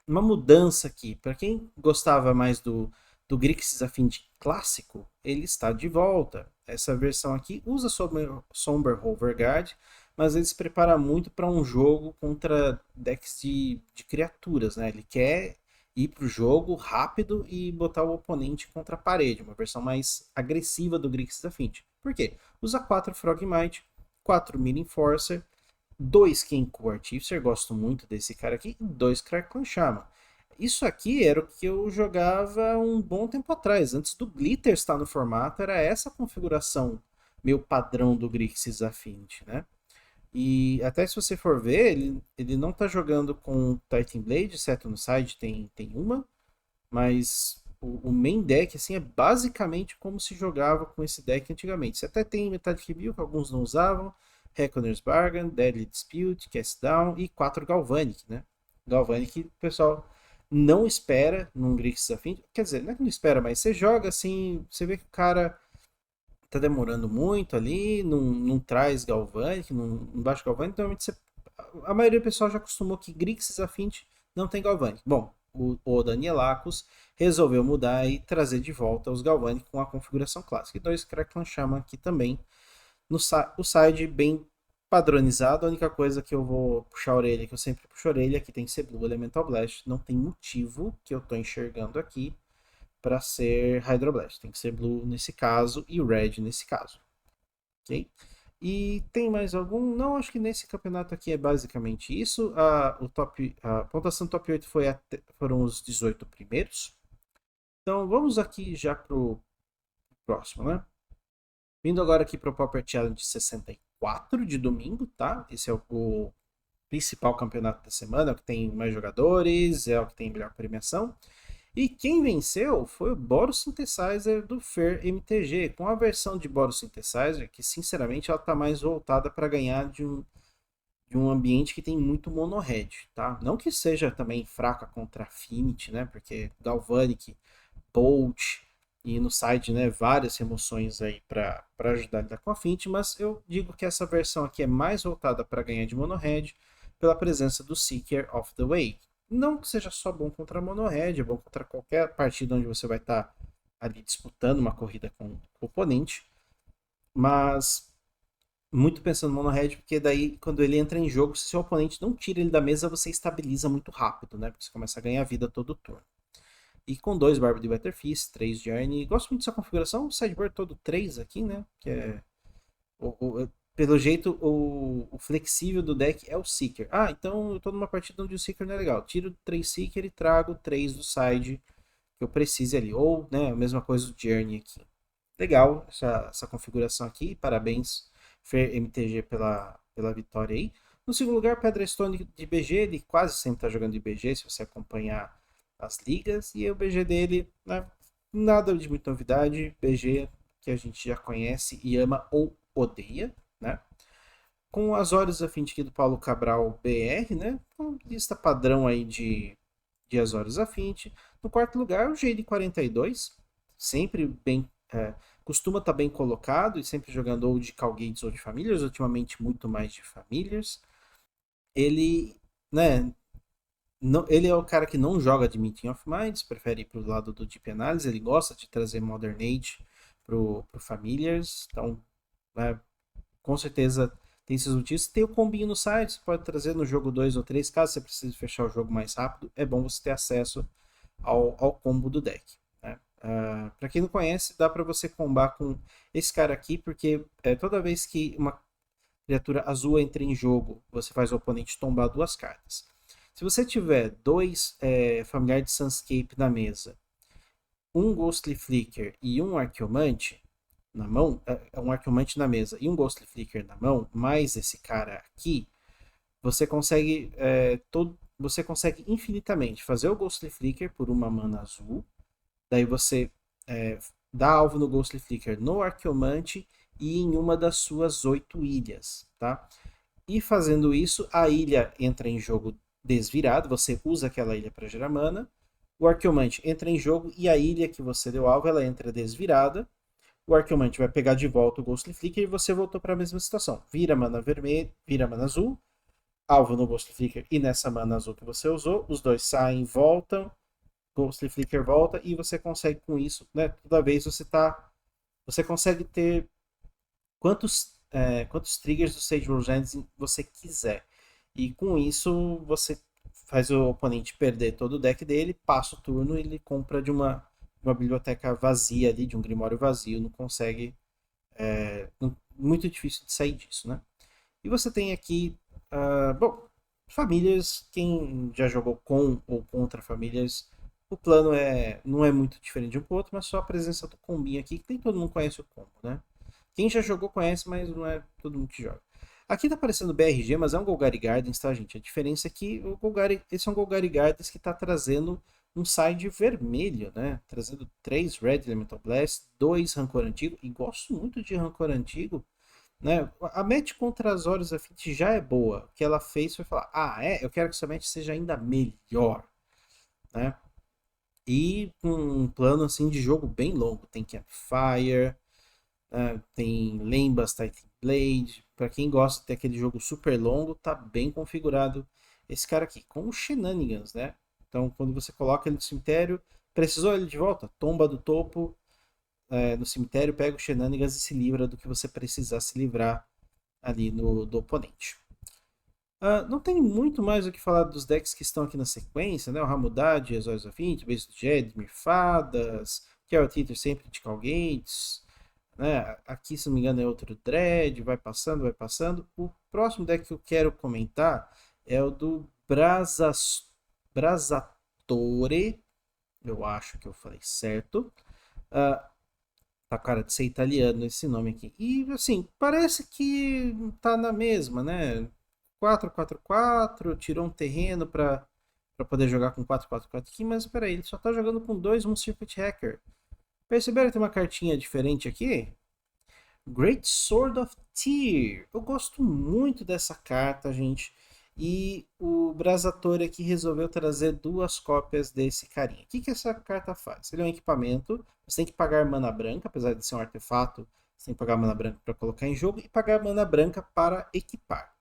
mudança aqui. Para quem gostava mais do Grixis Affinity clássico, ele está de volta. Essa versão aqui usa Somber Overguard, mas ele se prepara muito para um jogo contra decks de criaturas, né? Ele quer ir pro jogo rápido e botar o oponente contra a parede, uma versão mais agressiva do Grixis Affinity. Por quê? Usa 4 Frogmite, 4 Mini Enforcer, 2 Kenku Artificer, gosto muito desse cara aqui, e 2 Crackling Shaman. Isso aqui era o que eu jogava um bom tempo atrás, antes do Glitter estar no formato, era essa configuração meu padrão do Grixis Affinity, né? E até se você for ver, ele não tá jogando com Titan Blade, exceto no side tem uma, mas o main deck assim, é basicamente como se jogava com esse deck antigamente. Você até tem Metallic Bill, que alguns não usavam, Reckoner's Bargain, Deadly Dispute, Cast Down e 4 Galvanic, né? Galvanic, o pessoal não espera num Grixis Affinity. Quer dizer, não é que não espera, mas você joga assim, você vê que o cara tá demorando muito ali, não traz Galvanic, não baixa Galvanic, normalmente a maioria do pessoal já acostumou que Grixis Affinity não tem Galvanic. Bom, o Danielakos resolveu mudar e trazer de volta os Galvanic com a configuração clássica. E 2 Crackling Shaman aqui também. O side bem padronizado, a única coisa que eu vou puxar a orelha, que eu sempre puxo a orelha, que tem que ser Blue Elemental Blast. Não tem motivo que eu tô enxergando aqui para ser Hydroblast. Tem que ser Blue nesse caso e Red nesse caso. Ok? E tem mais algum? Não, acho que nesse campeonato aqui é basicamente isso. A pontuação top 8 foram os 18 primeiros. Então vamos aqui já pro próximo, né? Vindo agora aqui pro Pauper Challenge 64 de domingo, tá? Esse é o principal campeonato da semana, é o que tem mais jogadores, é o que tem melhor premiação. E quem venceu foi o Boros Synthesizer do Fer MTG, com a versão de Boros Synthesizer que, sinceramente, ela está mais voltada para ganhar de um ambiente que tem muito mono-red, tá? Não que seja também fraca contra Affinity, né? Porque Galvanic, Bolt e no side, né, várias remoções aí para ajudar a lidar com Affinity, mas eu digo que essa versão aqui é mais voltada para ganhar de mono-red pela presença do Seeker of the Way. Não que seja só bom contra mono-red, é bom contra qualquer partida onde você vai estar ali disputando uma corrida com o oponente, mas muito pensando no mono-red, porque daí quando ele entra em jogo, se seu oponente não tira ele da mesa, você estabiliza muito rápido, né? Porque você começa a ganhar vida todo turno. E com 2 Barba de Wetterfist, 3 Journey. Gosto muito dessa configuração. O sideboard todo 3 aqui, né? Que é. Pelo jeito, o flexível do deck é o Seeker. Ah, então eu tô numa partida onde o Seeker não é legal. Tiro 3 Seeker e trago 3 do side que eu precise ali. Ou, né, a mesma coisa do Journey aqui. Legal essa configuração aqui. Parabéns, Fer MTG, pela vitória aí. No segundo lugar, Pedra Stone de BG. Ele quase sempre tá jogando de BG, se você acompanhar as ligas. E o BG dele, né, nada de muita novidade. BG que a gente já conhece e ama ou odeia, né? Com as Azorius Affinity aqui do Paulo Cabral BR, né? Uma lista padrão aí de Azorius Affinity. No quarto lugar, o Jade 42, sempre bem. Costuma estar bem colocado e sempre jogando ou de Calgates ou de Familiars, ultimamente muito mais de Familiars. Ele, né, não, ele é o cara que não joga de Meeting of Minds, prefere ir pro lado do Deep Analysis, ele gosta de trazer Modern Age pro Familiars, então, né, com certeza tem esses motivos. Tem o combinho no site, você pode trazer no jogo 2 ou 3, caso você precise fechar o jogo mais rápido, é bom você ter acesso ao combo do deck. Né? Para quem não conhece, dá para você combar com esse cara aqui, porque toda vez que uma criatura azul entra em jogo, você faz o oponente tombar 2 cartas. Se você tiver 2 Familiar de Sunscape na mesa, um Ghostly Flicker e um Arqueomante na mão, um Arqueomante na mesa e um Ghostly Flicker na mão, mais esse cara aqui, você consegue você consegue infinitamente fazer o Ghostly Flicker por uma mana azul, daí você dá alvo no Ghostly Flicker no Arqueomante e em uma das suas 8 ilhas, tá? E fazendo isso, a ilha entra em jogo desvirado, você usa aquela ilha para gerar mana, o Arqueomante entra em jogo e a ilha que você deu alvo, ela entra desvirada, o Arqueomante vai pegar de volta o Ghostly Flicker e você voltou para a mesma situação. Vira mana vermelha, vira mana azul, alvo no Ghostly Flicker e nessa mana azul que você usou, os dois saem, voltam, Ghostly Flicker volta e você consegue com isso, né? Toda vez você consegue ter quantos triggers do Sage Roll Genesis você quiser. E com isso você faz o oponente perder todo o deck dele, passa o turno e ele compra de uma biblioteca vazia ali, de um grimório vazio, não consegue. Muito difícil de sair disso, né? E você tem aqui, bom, famílias, quem já jogou com ou contra famílias, o plano não é muito diferente de um pro outro, mas só a presença do combinho aqui, que nem todo mundo conhece o combo, né? Quem já jogou conhece, mas não é todo mundo que joga. Aqui tá aparecendo BRG, mas é um Golgari Gardens, tá, gente? A diferença é que esse é um Golgari Gardens que tá trazendo um side vermelho, né? Trazendo 3 Red Elemental Blast, 2 Rancor Antigo, e gosto muito de Rancor Antigo, né? A match contra as Horus Affinity já é boa. O que ela fez foi falar: eu quero que essa match seja ainda melhor, né? E com um plano assim de jogo bem longo. Tem Campfire, tem Lembas Titan Blade. Para quem gosta de ter aquele jogo super longo, tá bem configurado esse cara aqui, com os Shenanigans, né? Então, quando você coloca ele no cemitério, precisou ele de volta? Tomba do topo, no cemitério, pega o Shenanigans e se livra do que você precisar se livrar ali do oponente. Não tem muito mais o que falar dos decks que estão aqui na sequência, né? O Ramudad, Azorius of Fint, Base do Jed, Mirfadas, Carrot Eater sempre de Gates, né? Aqui, se não me engano, é outro Dread, vai passando, vai passando. O próximo deck que eu quero comentar é o do Brasatore, eu acho que eu falei certo. Tá cara de ser italiano esse nome aqui. E assim, parece que tá na mesma, né? 4-4-4, tirou um terreno para poder jogar com 4-4-4 aqui, mas peraí, ele só tá jogando com 2 um Circuit Hacker. Perceberam que tem uma cartinha diferente aqui? Great Sword of Tyr. Eu gosto muito dessa carta, gente. E o Brasatore aqui resolveu trazer 2 cópias desse carinha. O que essa carta faz? Ele é um equipamento, você tem que pagar mana branca, apesar de ser um artefato, você tem que pagar mana branca para colocar em jogo e pagar mana branca para equipar.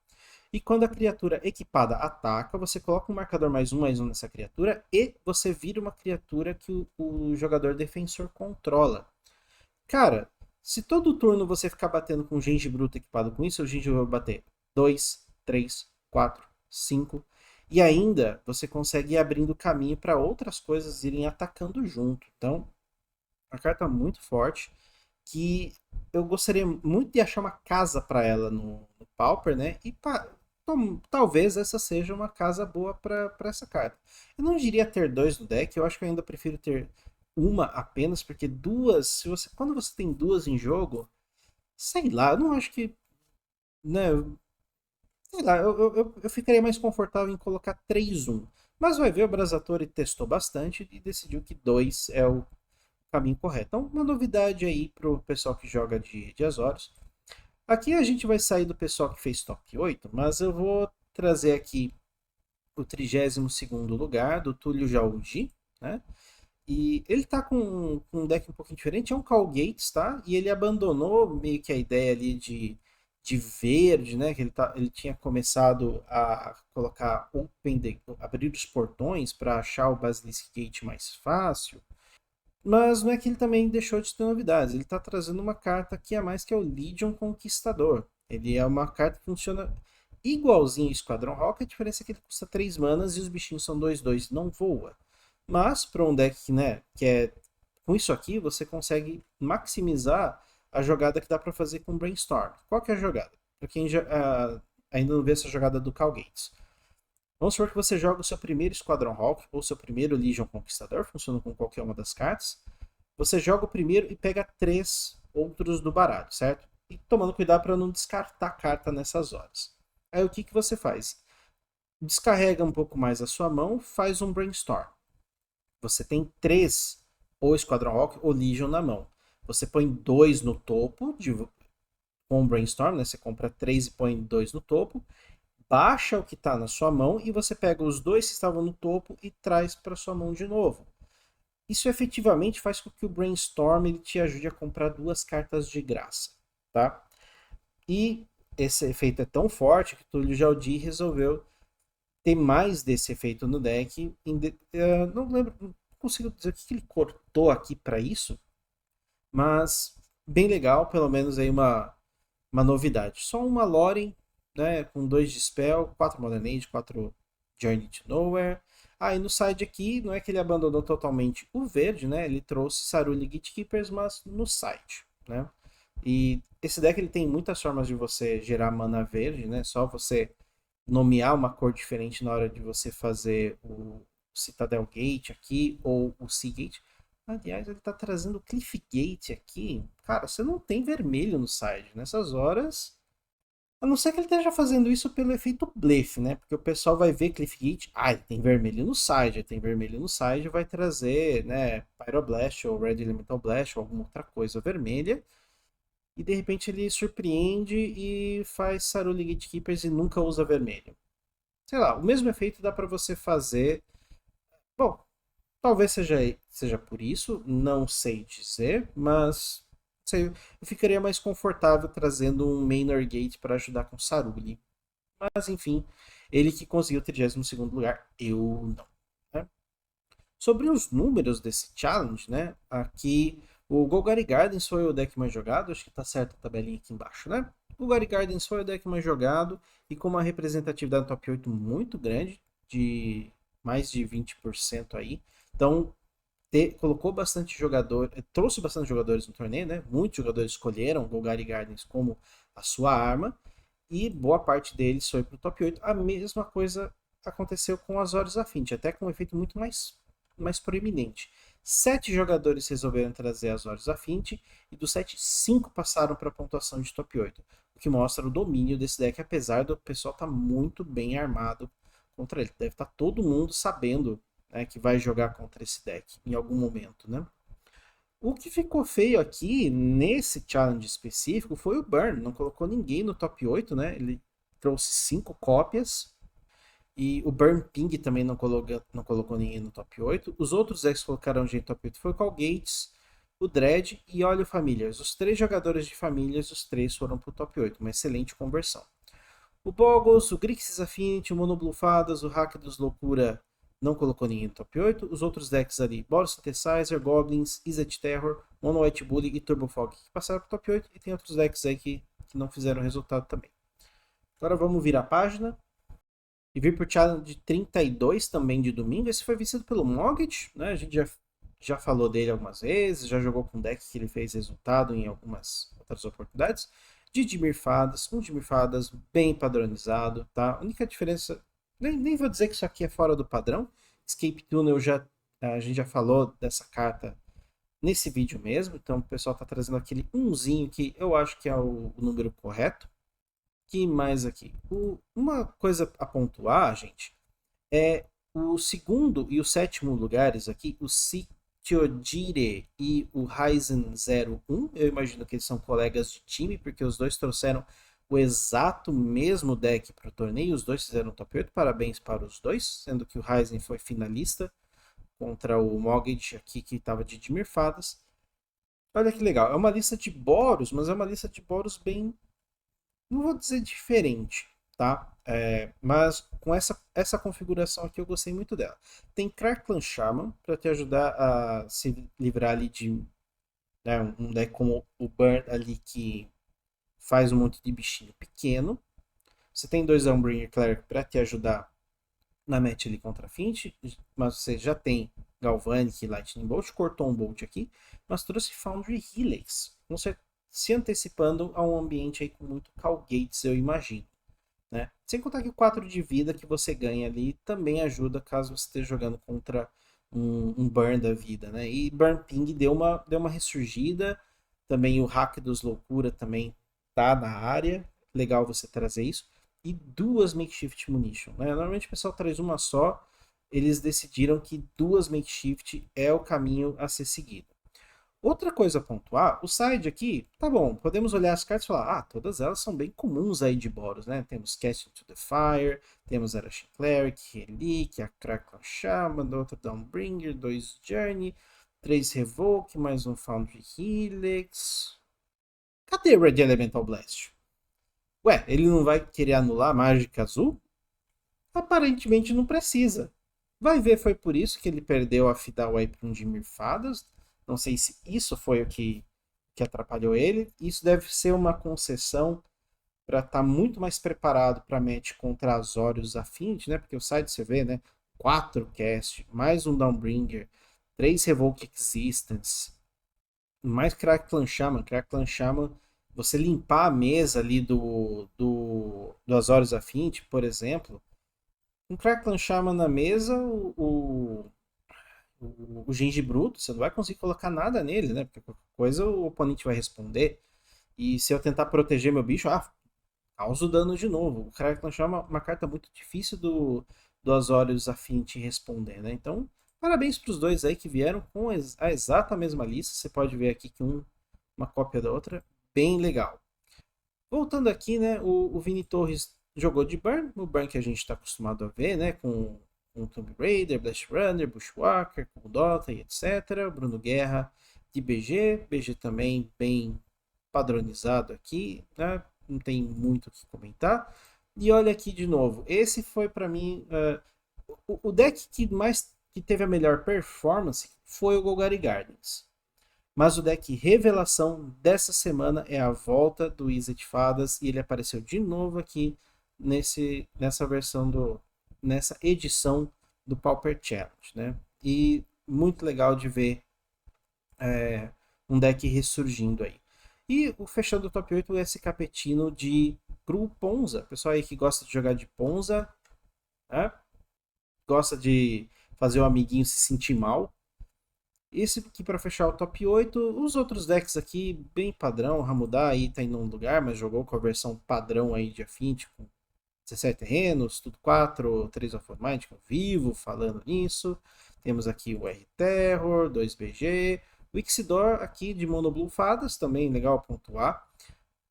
E quando a criatura equipada ataca, você coloca um marcador +1/+1 nessa criatura e você vira uma criatura que o jogador defensor controla. Cara, se todo turno você ficar batendo com Genji Bruto equipado com isso, o Genji vai bater 2, 3, 4, 5. E ainda você consegue ir abrindo caminho para outras coisas irem atacando junto. Então, uma carta muito forte que eu gostaria muito de achar uma casa para ela no Pauper, né? E talvez essa seja uma casa boa para essa carta. Eu não diria ter 2 no deck, eu acho que eu ainda prefiro ter uma apenas, porque duas, quando você tem 2 em jogo, sei lá, eu não acho que, né, sei lá, eu ficaria mais confortável em colocar 3-1. Mas vai ver, o Brasatore testou bastante e decidiu que 2 é o caminho correto. Então, uma novidade aí pro pessoal que joga de Azorius. Aqui a gente vai sair do pessoal que fez top 8, mas eu vou trazer aqui o 32º lugar do Túlio Jaudi, né? E ele tá com um deck um pouquinho diferente, é um Call Gates, tá? E ele abandonou meio que a ideia ali de verde, né? Que ele tinha começado a colocar abrir os portões para achar o Basilisk Gate mais fácil. Mas não é que ele também deixou de ter novidades. Ele está trazendo uma carta aqui a mais que é o Legion Conquistador. Ele é uma carta que funciona igualzinho ao Esquadrão Rock, a diferença é que ele custa 3 manas e os bichinhos são 2/2 e não voa. Mas para um deck, né, que é com isso aqui, você consegue maximizar a jogada que dá para fazer com Brainstorm. Qual que é a jogada? Para quem ainda não vê essa jogada do Call Gates. Vamos supor que você joga o seu primeiro Esquadrão Hawk ou seu primeiro Legion Conquistador, funciona com qualquer uma das cartas. Você joga o primeiro e pega 3 outros do baralho, certo? E tomando cuidado para não descartar carta nessas horas. Aí o que você faz? Descarrega um pouco mais a sua mão, faz um Brainstorm. Você tem 3 ou Esquadrão Hawk ou Legion na mão. Você põe 2 no topo com o Brainstorm, né? Você compra 3 e põe 2 no topo. Baixa o que está na sua mão e você pega os 2 que estavam no topo e traz para sua mão de novo. Isso efetivamente faz com que o Brainstorm ele te ajude a comprar 2 cartas de graça, tá? E esse efeito é tão forte que o Túlio Jaudi resolveu ter mais desse efeito no deck. Não lembro, não consigo dizer o que ele cortou aqui para isso, mas bem legal, pelo menos aí uma novidade. Só uma Loren, né, com 2 de Spell, 4 Modern Age, 4 Journey to Nowhere. Aí no side aqui, não é que ele abandonou totalmente o verde, né? Ele trouxe Saruli Gatekeepers, mas no side, né? E esse deck ele tem muitas formas de você gerar mana verde, né? Só você nomear uma cor diferente na hora de você fazer o Citadel Gate aqui ou o Sea Gate. Aliás, ele tá trazendo o Cliff Gate aqui. Cara, você não tem vermelho no side. Nessas horas, a não ser que ele esteja fazendo isso pelo efeito blefe, né? Porque o pessoal vai ver Cliffgate, ele tem vermelho no side, ele tem vermelho no side, vai trazer, né, Pyroblast ou Red Elemental Blast ou alguma outra coisa vermelha. E de repente ele surpreende e faz Saruli Gatekeepers e nunca usa vermelho. Sei lá, o mesmo efeito dá para você fazer. Bom, talvez seja por isso, não sei dizer, mas sei, eu ficaria mais confortável trazendo um Manor Gate para ajudar com Saruli. Mas enfim, ele que conseguiu o 32º lugar, eu não. Né? Sobre os números desse challenge, né? Aqui o Golgari Gardens foi o deck mais jogado, acho que tá certo a tabelinha aqui embaixo, né? O Golgari Gardens foi o deck mais jogado e com uma representatividade no top 8 muito grande, de mais de 20% aí. Então, colocou bastante jogador, trouxe bastante jogadores no torneio, né? Muitos jogadores escolheram o Golgari Gardens como a sua arma e boa parte deles foi para o top 8. A mesma coisa aconteceu com as Azorius Affinity, até com um efeito muito mais proeminente. 7 jogadores resolveram trazer as Azorius Affinity e dos 7, 5 passaram para a pontuação de top 8, o que mostra o domínio desse deck, apesar do pessoal estar muito bem armado contra ele. Deve estar todo mundo sabendo, né, que vai jogar contra esse deck em algum momento, né? O que ficou feio aqui, nesse challenge específico, foi o Burn. Não colocou ninguém no top 8, né? Ele trouxe 5 cópias. E o Burn Ping também não colocou ninguém no top 8. Os outros decks que colocaram gente no top 8 foi o Call Gates, o Dread e Olho Famílias. Os 3 jogadores de Famílias, os 3 foram para o top 8. Uma excelente conversão. O Boggles, o Grixis Affinity, o Mono Blue Fadas, o Hack dos Loucura não colocou ninguém no top 8. Os outros decks ali, Boros Synthesizer, Goblins, Izzet Terror, Mono White Bully e Turbo Fog, que passaram pro top 8. E tem outros decks aí que não fizeram resultado também. Agora vamos virar a página e vir pro challenge 32 também de domingo. Esse foi vencido pelo Mogget, né? A gente já falou dele algumas vezes, já jogou com deck que ele fez resultado em algumas outras oportunidades. De Dimir Fadas, um Dimir Fadas bem padronizado, tá? A única diferença, nem vou dizer que isso aqui é fora do padrão. Escape Tunnel a gente já falou dessa carta nesse vídeo mesmo, então o pessoal tá trazendo aquele umzinho que eu acho que é o número correto. Que mais aqui? Uma coisa a pontuar, gente, é o segundo e o sétimo lugares aqui, o Sitiodire e o Ryzen 01. Eu imagino que eles são colegas de time, porque os dois trouxeram o exato mesmo deck para o torneio. Os dois fizeram top 8. Parabéns para os dois, sendo que o Ryzen foi finalista contra o Mogage aqui, que estava de Dimir Fadas. Olha que legal. É uma lista de Boros, mas é uma lista de Boros bem, não vou dizer diferente, tá? Mas com essa configuração aqui eu gostei muito dela. Tem Crackland Shaman para te ajudar a se livrar ali de, né, um deck como o Burn ali que faz um monte de bichinho pequeno. Você tem 2 Umbringer Cleric para te ajudar na match ali contra a Fint, mas você já tem Galvanic e Lightning Bolt, cortou um Bolt aqui, mas trouxe Foundry Helix. Você se antecipando a um ambiente aí com muito Call Gates, eu imagino. Né? Sem contar que o 4 de vida que você ganha ali também ajuda caso você esteja jogando contra um Burn da vida. Né? E Burn Ping deu uma ressurgida. Também o Hack dos Loucura também tá na área. Legal você trazer isso. E 2 Makeshift Munition. Né? Normalmente o pessoal traz uma só. Eles decidiram que 2 Makeshift é o caminho a ser seguido. Outra coisa a pontuar, o side aqui, tá bom, podemos olhar as cartas e falar, todas elas são bem comuns aí de Boros, né? Temos Cast into the Fire, temos Arashin Cleric, Relic, a Crackle Shaman, outro Downbringer, 2 Journey, 3 Revoke, mais um Foundry Helix. Cadê Red Elemental Blast? Ué, ele não vai querer anular a Mágica Azul? Aparentemente não precisa. Vai ver, foi por isso que ele perdeu a Fidal aí para um Dimir Fadas. Não sei se isso foi o que atrapalhou ele. Isso deve ser uma concessão para estar muito mais preparado para match contra Azorius Affinity, né? Porque o site você vê, né? 4 cast, mais um Downbringer, 3 Revoke Existence, mais Crackling Shaman. Crackling Shaman, você limpar a mesa ali do Azorius Affinity, por exemplo. Um Crackling Shaman na mesa, o Genji Bruto, você não vai conseguir colocar nada nele, né? Porque qualquer coisa o oponente vai responder. E se eu tentar proteger meu bicho, causa o dano de novo. O Crackling Shaman é uma carta muito difícil do Azorius Affinity responder, né? Então, parabéns para os dois aí que vieram com a exata mesma lista. Você pode ver aqui que uma cópia da outra, bem legal. Voltando aqui, né, o Vini Torres jogou de Burn, o Burn que a gente está acostumado a ver, né, com Tomb Raider, Blast Runner, Bushwhacker, com Dota e etc. Bruno Guerra de BG também bem padronizado aqui, né, não tem muito o que comentar. E olha aqui de novo, esse foi para mim o deck que teve a melhor performance foi o Golgari Gardens. Mas o deck revelação dessa semana é a volta do Wizard de Fadas e ele apareceu de novo aqui nessa edição do Pauper Challenge, né? E muito legal de ver um deck ressurgindo aí. E fechando o top 8 esse capetino de Cru Ponza. Pessoal aí que gosta de jogar de Ponza, né? Gosta de fazer o amiguinho se sentir mal. Esse aqui para fechar o top 8. Os outros decks aqui, bem padrão. Ramudá aí tá em um lugar, mas jogou com a versão padrão aí de Affinity, com 17 terrenos, tudo 4, 3 of Mind, vivo falando nisso. Temos aqui o R-Terror, 2BG. O Ixidor aqui de Mono Blue Fadas, também legal pontuar.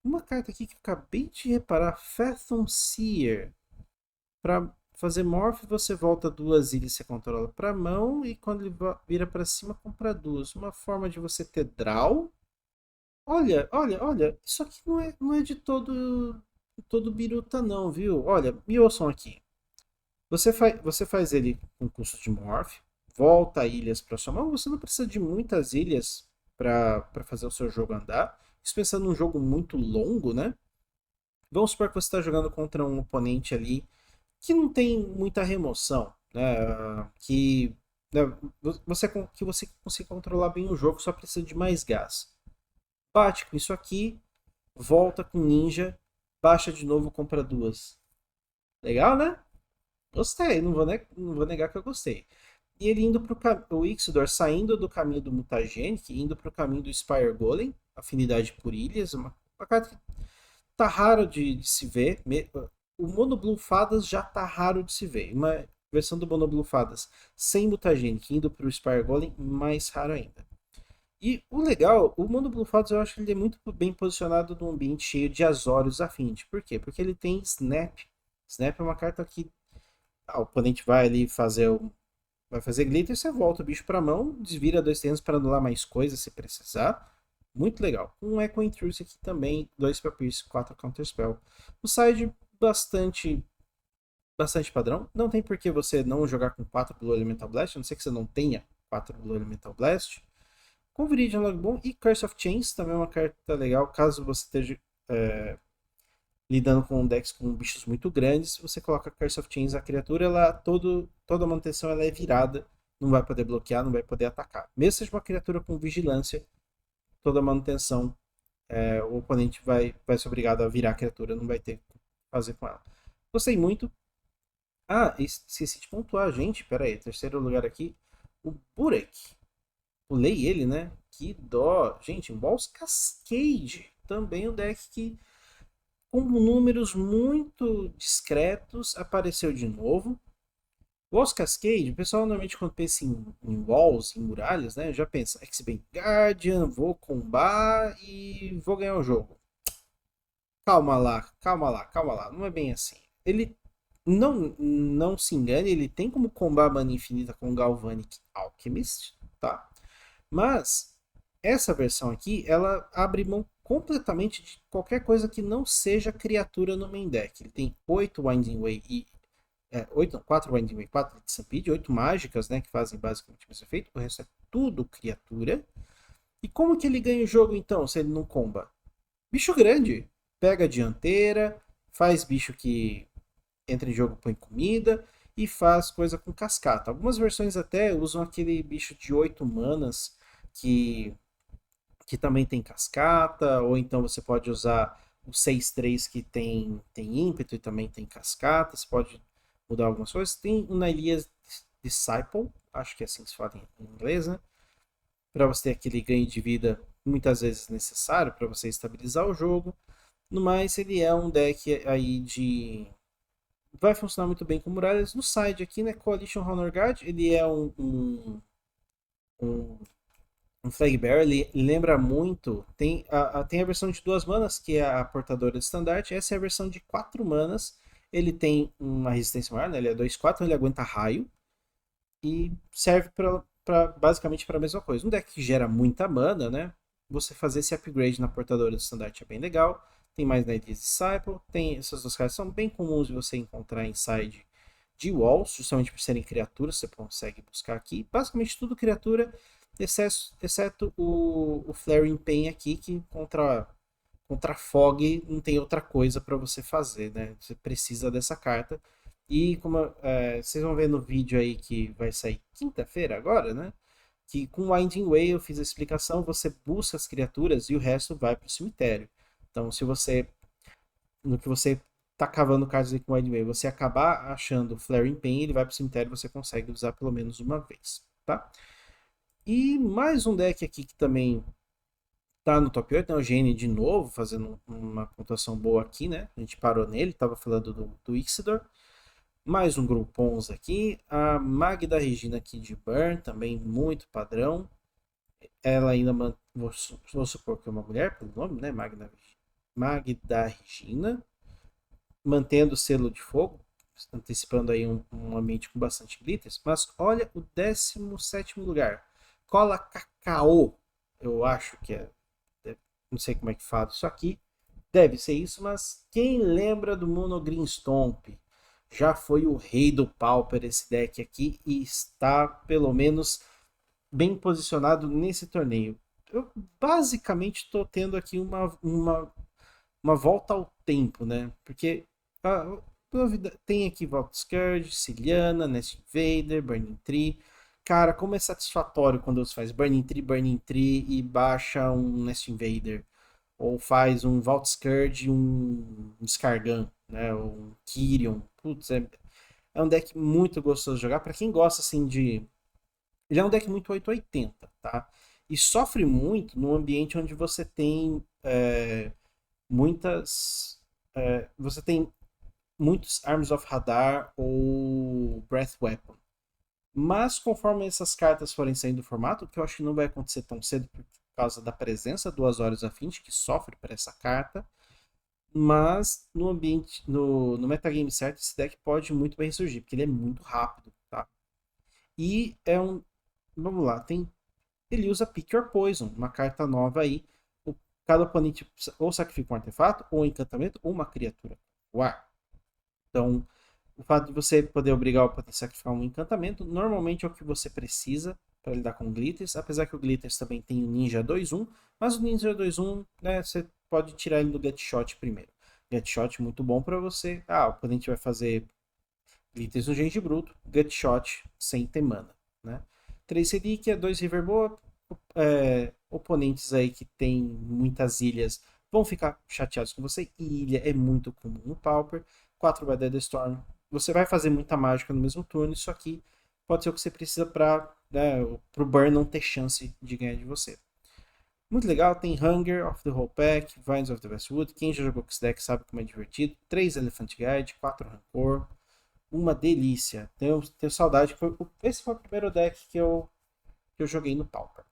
Uma carta aqui que eu acabei de reparar, Fathom Seer. Para fazer morph, você volta 2 ilhas que você controla para mão e quando ele vira para cima, compra 2. Uma forma de você ter draw. Olha, isso aqui não é de todo biruta não, viu? Olha, me ouçam aqui. Você faz ele com custo de morph, volta ilhas para sua mão, você não precisa de muitas ilhas para fazer o seu jogo andar. Isso pensando num jogo muito longo, né? Vamos supor que você está jogando contra um oponente ali que não tem muita remoção, né? Né, que você consiga controlar bem o jogo, só precisa de mais gás. Bate com isso aqui, volta com ninja, baixa de novo, compra 2. Legal, né? Gostei, não vou negar que eu gostei. E ele indo para o Ixidor saindo do caminho do Mutagenic, indo para o caminho do Spire Golem, afinidade por ilhas, uma carta que tá raro de se ver. O Mono Blue Fadas já tá raro de se ver. Uma versão do Mono Blue Fadas sem Mutagenic indo para o Spire Golem, mais raro ainda. E o legal, o Mono Blue Fadas eu acho que ele é muito bem posicionado num ambiente cheio de Azorius Affinity. Por quê? Porque ele tem Snap. Snap é uma carta que o oponente vai ali vai fazer glitter, você volta o bicho pra mão, desvira 2 terrenos para anular mais coisas se precisar. Muito legal. Um Echo Intrusion aqui também, 2 para Pierce, 4 Counterspell. O side bastante padrão. Não tem por que você não jogar com 4 Blue Elemental Blast, a não ser que você não tenha 4 Blue Elemental Blast. Com Viridian Logbone e Curse of Chains, também é uma carta legal, caso você esteja lidando com decks com bichos muito grandes, você coloca Curse of Chains, a criatura, toda a manutenção ela é virada, não vai poder bloquear, não vai poder atacar. Mesmo seja uma criatura com vigilância, toda a manutenção, o oponente vai ser obrigado a virar a criatura, não vai ter o que fazer com ela. Gostei muito. Esqueci de pontuar, gente, pera aí, terceiro lugar aqui, o Burek. Pulei ele, né? Que dó. Gente, Balls Cascade, também um deck que com números muito discretos, apareceu de novo. Walls Cascade, o pessoal normalmente quando pensa em walls, em muralhas, né, já pensa X-Bane Guardian, vou combar e vou ganhar o jogo. Calma lá, não é bem assim. Ele não se engane, ele tem como combar mana infinita com Galvanic Alchemist, tá? Mas essa versão aqui, ela abre mão completamente de qualquer coisa que não seja criatura no main deck. Ele tem 8 Winding Way e 4 Winding Way, 4 de Stampede, 8 mágicas, né, que fazem basicamente o mesmo efeito. O resto é tudo criatura. E como que ele ganha o jogo então, se ele não comba? Bicho grande. pega a dianteira, faz bicho que entra em jogo, põe comida e faz coisa com cascata. Algumas versões até usam aquele bicho de 8 manas que, que também tem cascata, ou então você pode usar o 6/3 que tem ímpeto e também tem cascata. Você pode mudar algumas coisas. Tem o Nylia's Disciple, acho que é assim que se fala em inglês, né? Para você ter aquele ganho de vida muitas vezes necessário para você estabilizar o jogo. No mais, ele é um deck aí de vai funcionar muito bem com muralhas. No side aqui, né, Coalition Honor Guard, ele é um, um flag bearer, ele lembra muito, tem a versão de 2 manas, que é a portadora de estandarte, essa é a versão de 4 manas, ele tem uma resistência maior, né, ele é 2/4, ele aguenta raio, e serve basicamente para a mesma coisa. Um deck que gera muita mana, né, você fazer esse upgrade na portadora de estandarte é bem legal. Tem mais na Elite Disciple, tem essas duas cartas são bem comuns de você encontrar em side de walls, justamente por serem criaturas, você consegue buscar aqui. Basicamente tudo criatura, exceto o Flaring Pain aqui, que contra Fog não tem outra coisa para você fazer, né? Você precisa dessa carta. E como vocês vão ver no vídeo aí que vai sair quinta-feira agora, né? Que com Winding Way eu fiz a explicação, você busca as criaturas e o resto vai para o cemitério. Então, se você no que você tá cavando cartas com Winding Way, você acabar achando Flaring Pain, ele vai pro cemitério e você consegue usar pelo menos uma vez, tá? E mais um deck aqui que também tá no top 8, né? O Gene de novo, fazendo uma pontuação boa aqui, né? A gente parou nele, tava falando do Ixidor. Mais um Grupons aqui. A Magda Regina aqui de Burn, também muito padrão. Ela ainda, vou supor que é uma mulher, pelo nome, né? Magda Regina. Mantendo o selo de fogo, antecipando aí um ambiente com bastante glitters, mas olha o 17º lugar. Cola Cacau, eu acho que não sei como é que fala isso aqui, deve ser isso, mas quem lembra do Mono Green Stomp? Já foi o rei do Pauper esse deck aqui e está, pelo menos, bem posicionado nesse torneio. Eu basicamente estou tendo aqui uma volta ao tempo, né? Porque tem aqui Vault Scourge, Ciliana, Nest Invader, Burning Tree. Cara, como é satisfatório quando você faz Burning Tree e baixa um Nest Invader. Ou faz um Vault Scourge e um Skargan, né? Ou um Kyrion. Putz, é um deck muito gostoso de jogar. Pra quem gosta, assim, de... Ele é um deck muito 880, tá? E sofre muito no ambiente onde você tem muitas... você tem muitos Arms of Radar ou Breath Weapon. Mas conforme essas cartas forem saindo do formato, que eu acho que não vai acontecer tão cedo por causa da presença do Azorius Affinity, que sofre por essa carta, mas no ambiente, no metagame certo, esse deck pode muito bem surgir, porque ele é muito rápido, tá? E é um... Vamos lá, ele usa Pick Your Poison, uma carta nova aí. Cada oponente ou sacrifica um artefato, ou um encantamento, ou uma criatura. Uau! Então, o fato de você poder obrigar o oponente a sacrificar um encantamento, normalmente é o que você precisa para lidar com Glitters, apesar que o Glitters também tem o Ninja 2/1, mas o Ninja 2/1, né, você pode tirar ele do Get Shot primeiro. Get Shot muito bom para você. O oponente vai fazer Glitters no Genji Bruto, Get Shot sem ter mana, né? 3 Relíquia, 2 Riverboa, oponentes aí que tem muitas ilhas vão ficar chateados com você. E ilha é muito comum no Pauper. 4 by Dead Storm. Você vai fazer muita mágica no mesmo turno. Isso aqui pode ser o que você precisa para o Burn não ter chance de ganhar de você. Muito legal, tem Hunger of the Whole Pack, Vines of the Westwood. Quem já jogou com esse deck sabe como é divertido. 3 Elephant Guide, 4 Rancor. Uma delícia. Tenho saudade. Esse foi o primeiro deck que eu joguei no Pauper.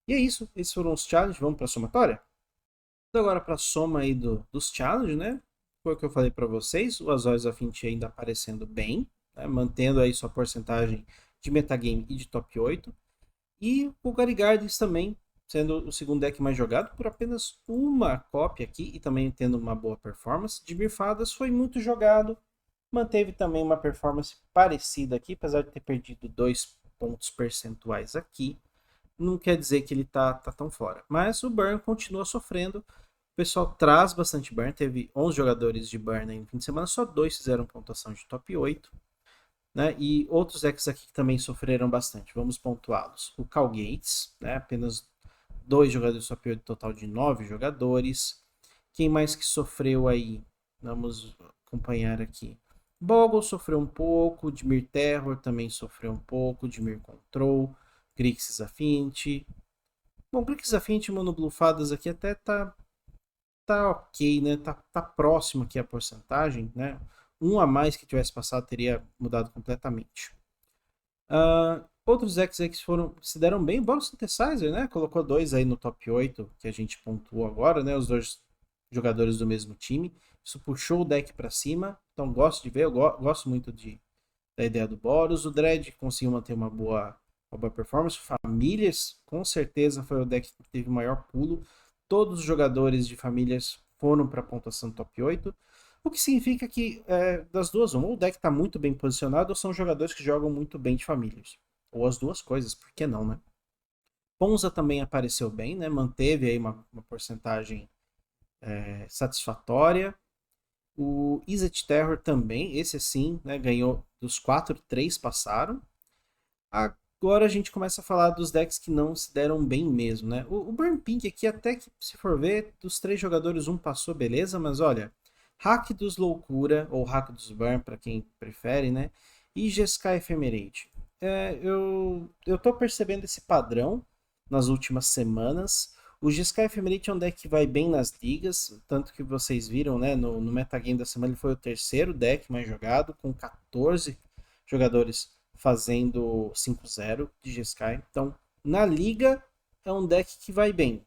E é isso. Esses foram os challenges. Vamos para a somatória? Então agora para a soma aí dos challenges, né? Foi o que eu falei para vocês. O Azorius Affinity ainda aparecendo bem, né? Mantendo aí sua porcentagem de metagame e de top 8. E o Garigardes também sendo o segundo deck mais jogado por apenas uma cópia aqui e também tendo uma boa performance. De Mirfadas foi muito jogado. Manteve também uma performance parecida aqui, apesar de ter perdido 2 pontos percentuais aqui. Não quer dizer que ele tá tão fora. Mas o Burn continua sofrendo. O pessoal traz bastante burn, teve 11 jogadores de burn aí no fim de semana, só 2 fizeram pontuação de top 8. Né? E outros decks aqui que também sofreram bastante, vamos pontuá-los. O Cal Gates, né? Apenas 2 jogadores top 8, total de 9 jogadores. Quem mais que sofreu aí? Vamos acompanhar aqui. Boggle sofreu um pouco, Dimir Terror também sofreu um pouco, Dimir Control, Grixis Affinity. Bom, Grixis Affinity e Mono Blue Fadas aqui até tá ok, né? Tá próximo aqui a porcentagem, né? Um a mais que tivesse passado teria mudado completamente. Outros decks aí que se deram bem, o Boro Synthesizer, né? Colocou 2 aí no top 8 que a gente pontuou agora, né? Os 2 jogadores do mesmo time. Isso puxou o deck para cima. Então gosto de ver, eu gosto muito da ideia do Boros. O Dread conseguiu manter uma boa performance. Famílias, com certeza, foi o deck que teve o maior pulo. Todos os jogadores de Famílias foram para a pontuação top 8. O que significa que, das duas, ou o deck está muito bem posicionado, ou são jogadores que jogam muito bem de Famílias. Ou as duas coisas, por que não, né? Ponza também apareceu bem, né? Manteve aí uma porcentagem satisfatória. O Izzet Terror também, esse sim, né? Ganhou dos 4, 3 passaram. Agora a gente começa a falar dos decks que não se deram bem mesmo, né? O Burn Pink aqui, até que se for ver, dos 3 jogadores, um passou, beleza, mas olha, Hack dos Loucura, ou Hack dos Burn, para quem prefere, né? E Jeskai Ephemerate. Eu tô percebendo esse padrão nas últimas semanas. O Jeskai Ephemerate é um deck que vai bem nas ligas, tanto que vocês viram, né? No metagame da semana ele foi o terceiro deck mais jogado, com 14 jogadores fazendo 5-0 de Jeskai. Então, na liga é um deck que vai bem.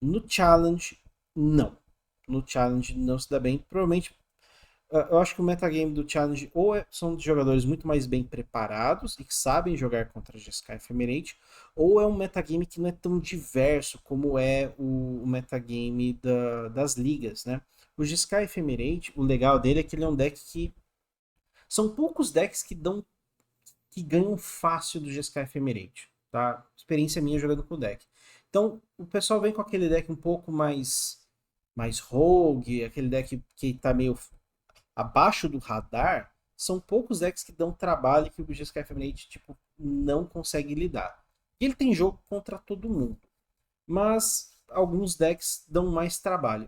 No challenge, não. No challenge não se dá bem. Provavelmente, eu acho que o metagame do challenge são de jogadores muito mais bem preparados e que sabem jogar contra Jeskai Ephemerate, ou é um metagame que não é tão diverso como é o metagame das ligas, né? O Jeskai Ephemerate, o legal dele é que ele é um deck que são poucos decks que ganham fácil do Jeskai Ephemerate, tá? Experiência minha jogando com o deck. Então, o pessoal vem com aquele deck um pouco mais rogue, aquele deck que tá meio abaixo do radar. São poucos decks que dão trabalho que o Jeskai Ephemerate, tipo, não consegue lidar. Ele tem jogo contra todo mundo, mas alguns decks dão mais trabalho.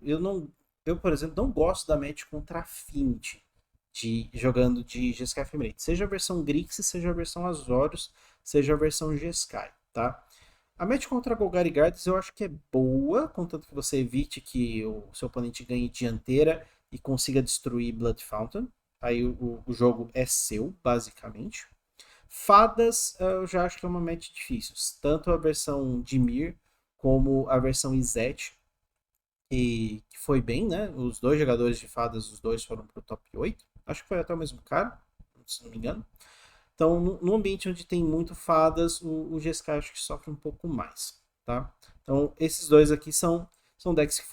Eu, por exemplo, não gosto da match contra Affinity jogando de Jeskai Ephemerate. Seja a versão Grixis, seja a versão Azorius, seja a versão Jeskai, tá? A match contra Golgari Gardens eu acho que é boa, contanto que você evite que o seu oponente ganhe dianteira e consiga destruir Blood Fountain. Aí o jogo é seu, basicamente. Fadas eu já acho que é uma match difícil. Tanto a versão Dimir como a versão Izzet, que foi bem, né? Os 2 jogadores de fadas, os 2 foram pro top 8. Acho que foi até o mesmo cara, se não me engano. Então, no ambiente onde tem muito fadas, o GSK acho que sofre um pouco mais, tá? Então, esses 2 aqui são decks que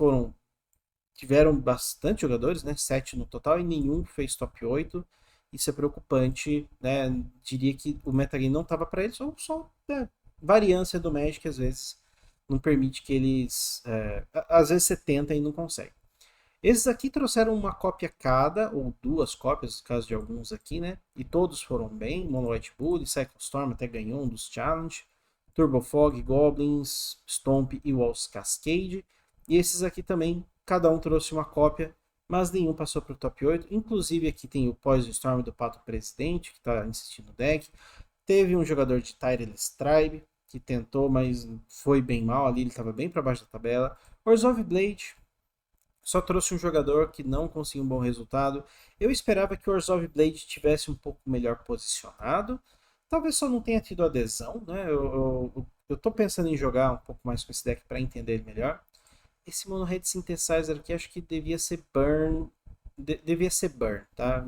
tiveram bastante jogadores, né? 7 no total e nenhum fez top 8. Isso é preocupante, né? Diria que o metagame não estava para eles, ou só variância do Magic às vezes não permite que eles. Às vezes você tenta e não consegue. Esses aqui trouxeram uma cópia cada, ou 2 cópias, no caso de alguns aqui, né? E todos foram bem. Mono White Bull, Cycle Storm até ganhou um dos challenge. Turbo Fog, Goblins, Stomp e Walls Cascade. E esses aqui também, cada um trouxe uma cópia, mas nenhum passou para o top 8. Inclusive aqui tem o Poison Storm do Pato Presidente, que está insistindo no deck. Teve um jogador de Tireless Tribe, que tentou, mas foi bem mal ali, ele estava bem para baixo da tabela. Orzhov Blade só trouxe um jogador que não conseguiu um bom resultado. Eu esperava que o Orzhov Blade tivesse um pouco melhor posicionado. Talvez só não tenha tido adesão, né? Eu tô pensando em jogar um pouco mais com esse deck para entender ele melhor. Esse Mono Red Synthesizer aqui acho que devia ser Burn. Devia ser Burn, tá?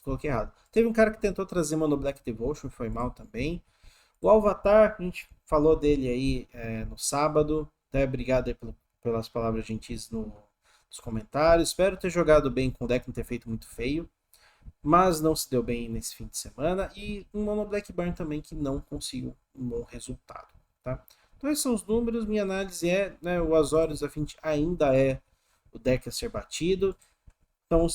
Coloquei errado. Teve um cara que tentou trazer Mono Black Devotion, foi mal também. O Avatar, a gente falou dele aí no sábado. Até obrigado aí pelas palavras gentis nos comentários. Espero ter jogado bem com o deck, não ter feito muito feio. Mas não se deu bem nesse fim de semana. E um Mono Black Burn também que não conseguiu um bom resultado. Tá? Então esses são os números, minha análise é, né, o Azorius Affinity ainda é o deck a ser batido, então,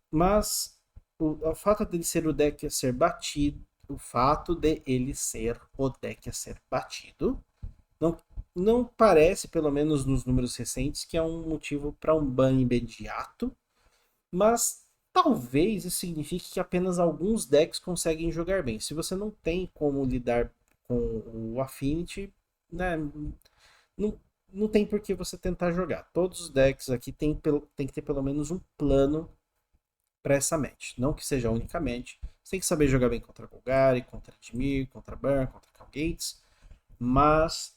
mas o fato dele ser o deck a ser batido, o fato de ele ser o deck a ser batido, não, não parece, pelo menos nos números recentes, que é um motivo para um ban imediato, mas talvez isso signifique que apenas alguns decks conseguem jogar bem. Se você não tem como lidar com o Affinity, né, não, não tem por que você tentar jogar. Todos os decks aqui tem que ter pelo menos um plano para essa match. Não que seja unicamente. Você tem que saber jogar bem contra Golgari, contra Dimir, contra Burn, contra Cal Gates, mas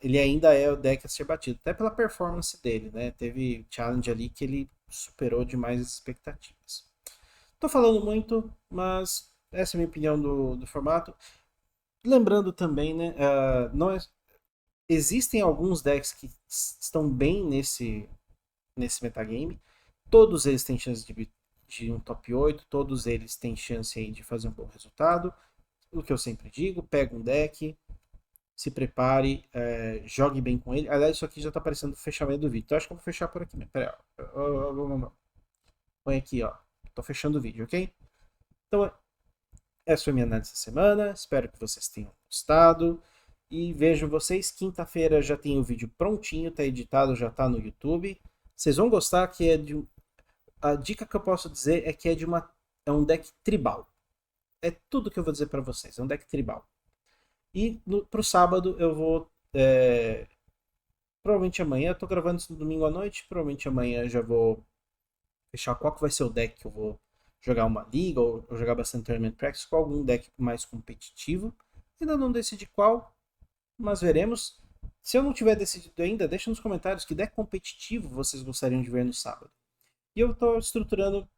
ele ainda é o deck a ser batido, até pela performance dele, né? Teve challenge ali que ele superou demais as expectativas. Tô falando muito, mas essa é a minha opinião do formato. Lembrando também, né? Existem alguns decks que estão bem nesse metagame. Todos eles têm chance de um top 8, todos eles têm chance aí de fazer um bom resultado. O que eu sempre digo, pega um deck, se prepare, jogue bem com ele. Aliás, isso aqui já tá aparecendo o fechamento do vídeo. Então acho que eu vou fechar por aqui mesmo. Pera aí, ó. Põe aqui, ó. Tô fechando o vídeo, ok? Então, essa foi a minha análise dessa semana. Espero que vocês tenham gostado. E vejo vocês quinta-feira, já tem o vídeo prontinho, tá editado, já tá no YouTube. Vocês vão gostar, que é de... A dica que eu posso dizer é que é um deck tribal. É tudo que eu vou dizer para vocês. É um deck tribal. E pro sábado eu vou. Provavelmente amanhã. Eu tô gravando isso no domingo à noite. Provavelmente amanhã eu já vou fechar qual que vai ser o deck que eu vou jogar uma liga ou jogar bastante Tournament Practice com algum deck mais competitivo. Ainda não decidi qual, mas veremos. Se eu não tiver decidido ainda, deixa nos comentários que deck competitivo vocês gostariam de ver no sábado. E eu tô estruturando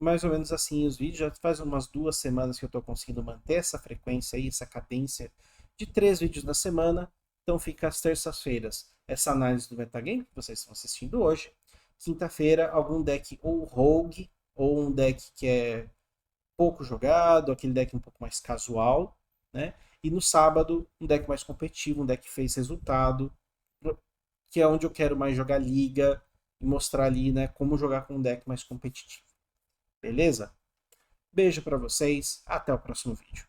mais ou menos assim os vídeos. Já faz umas 2 semanas que eu tô conseguindo manter essa frequência aí, essa cadência de 3 vídeos na semana. Então fica às terças-feiras essa análise do metagame que vocês estão assistindo hoje. Quinta-feira, algum deck ou rogue, ou um deck que é pouco jogado, aquele deck um pouco mais casual, né? E no sábado, um deck mais competitivo, um deck que fez resultado, que é onde eu quero mais jogar liga e mostrar ali, né, como jogar com um deck mais competitivo. Beleza? Beijo para vocês, até o próximo vídeo.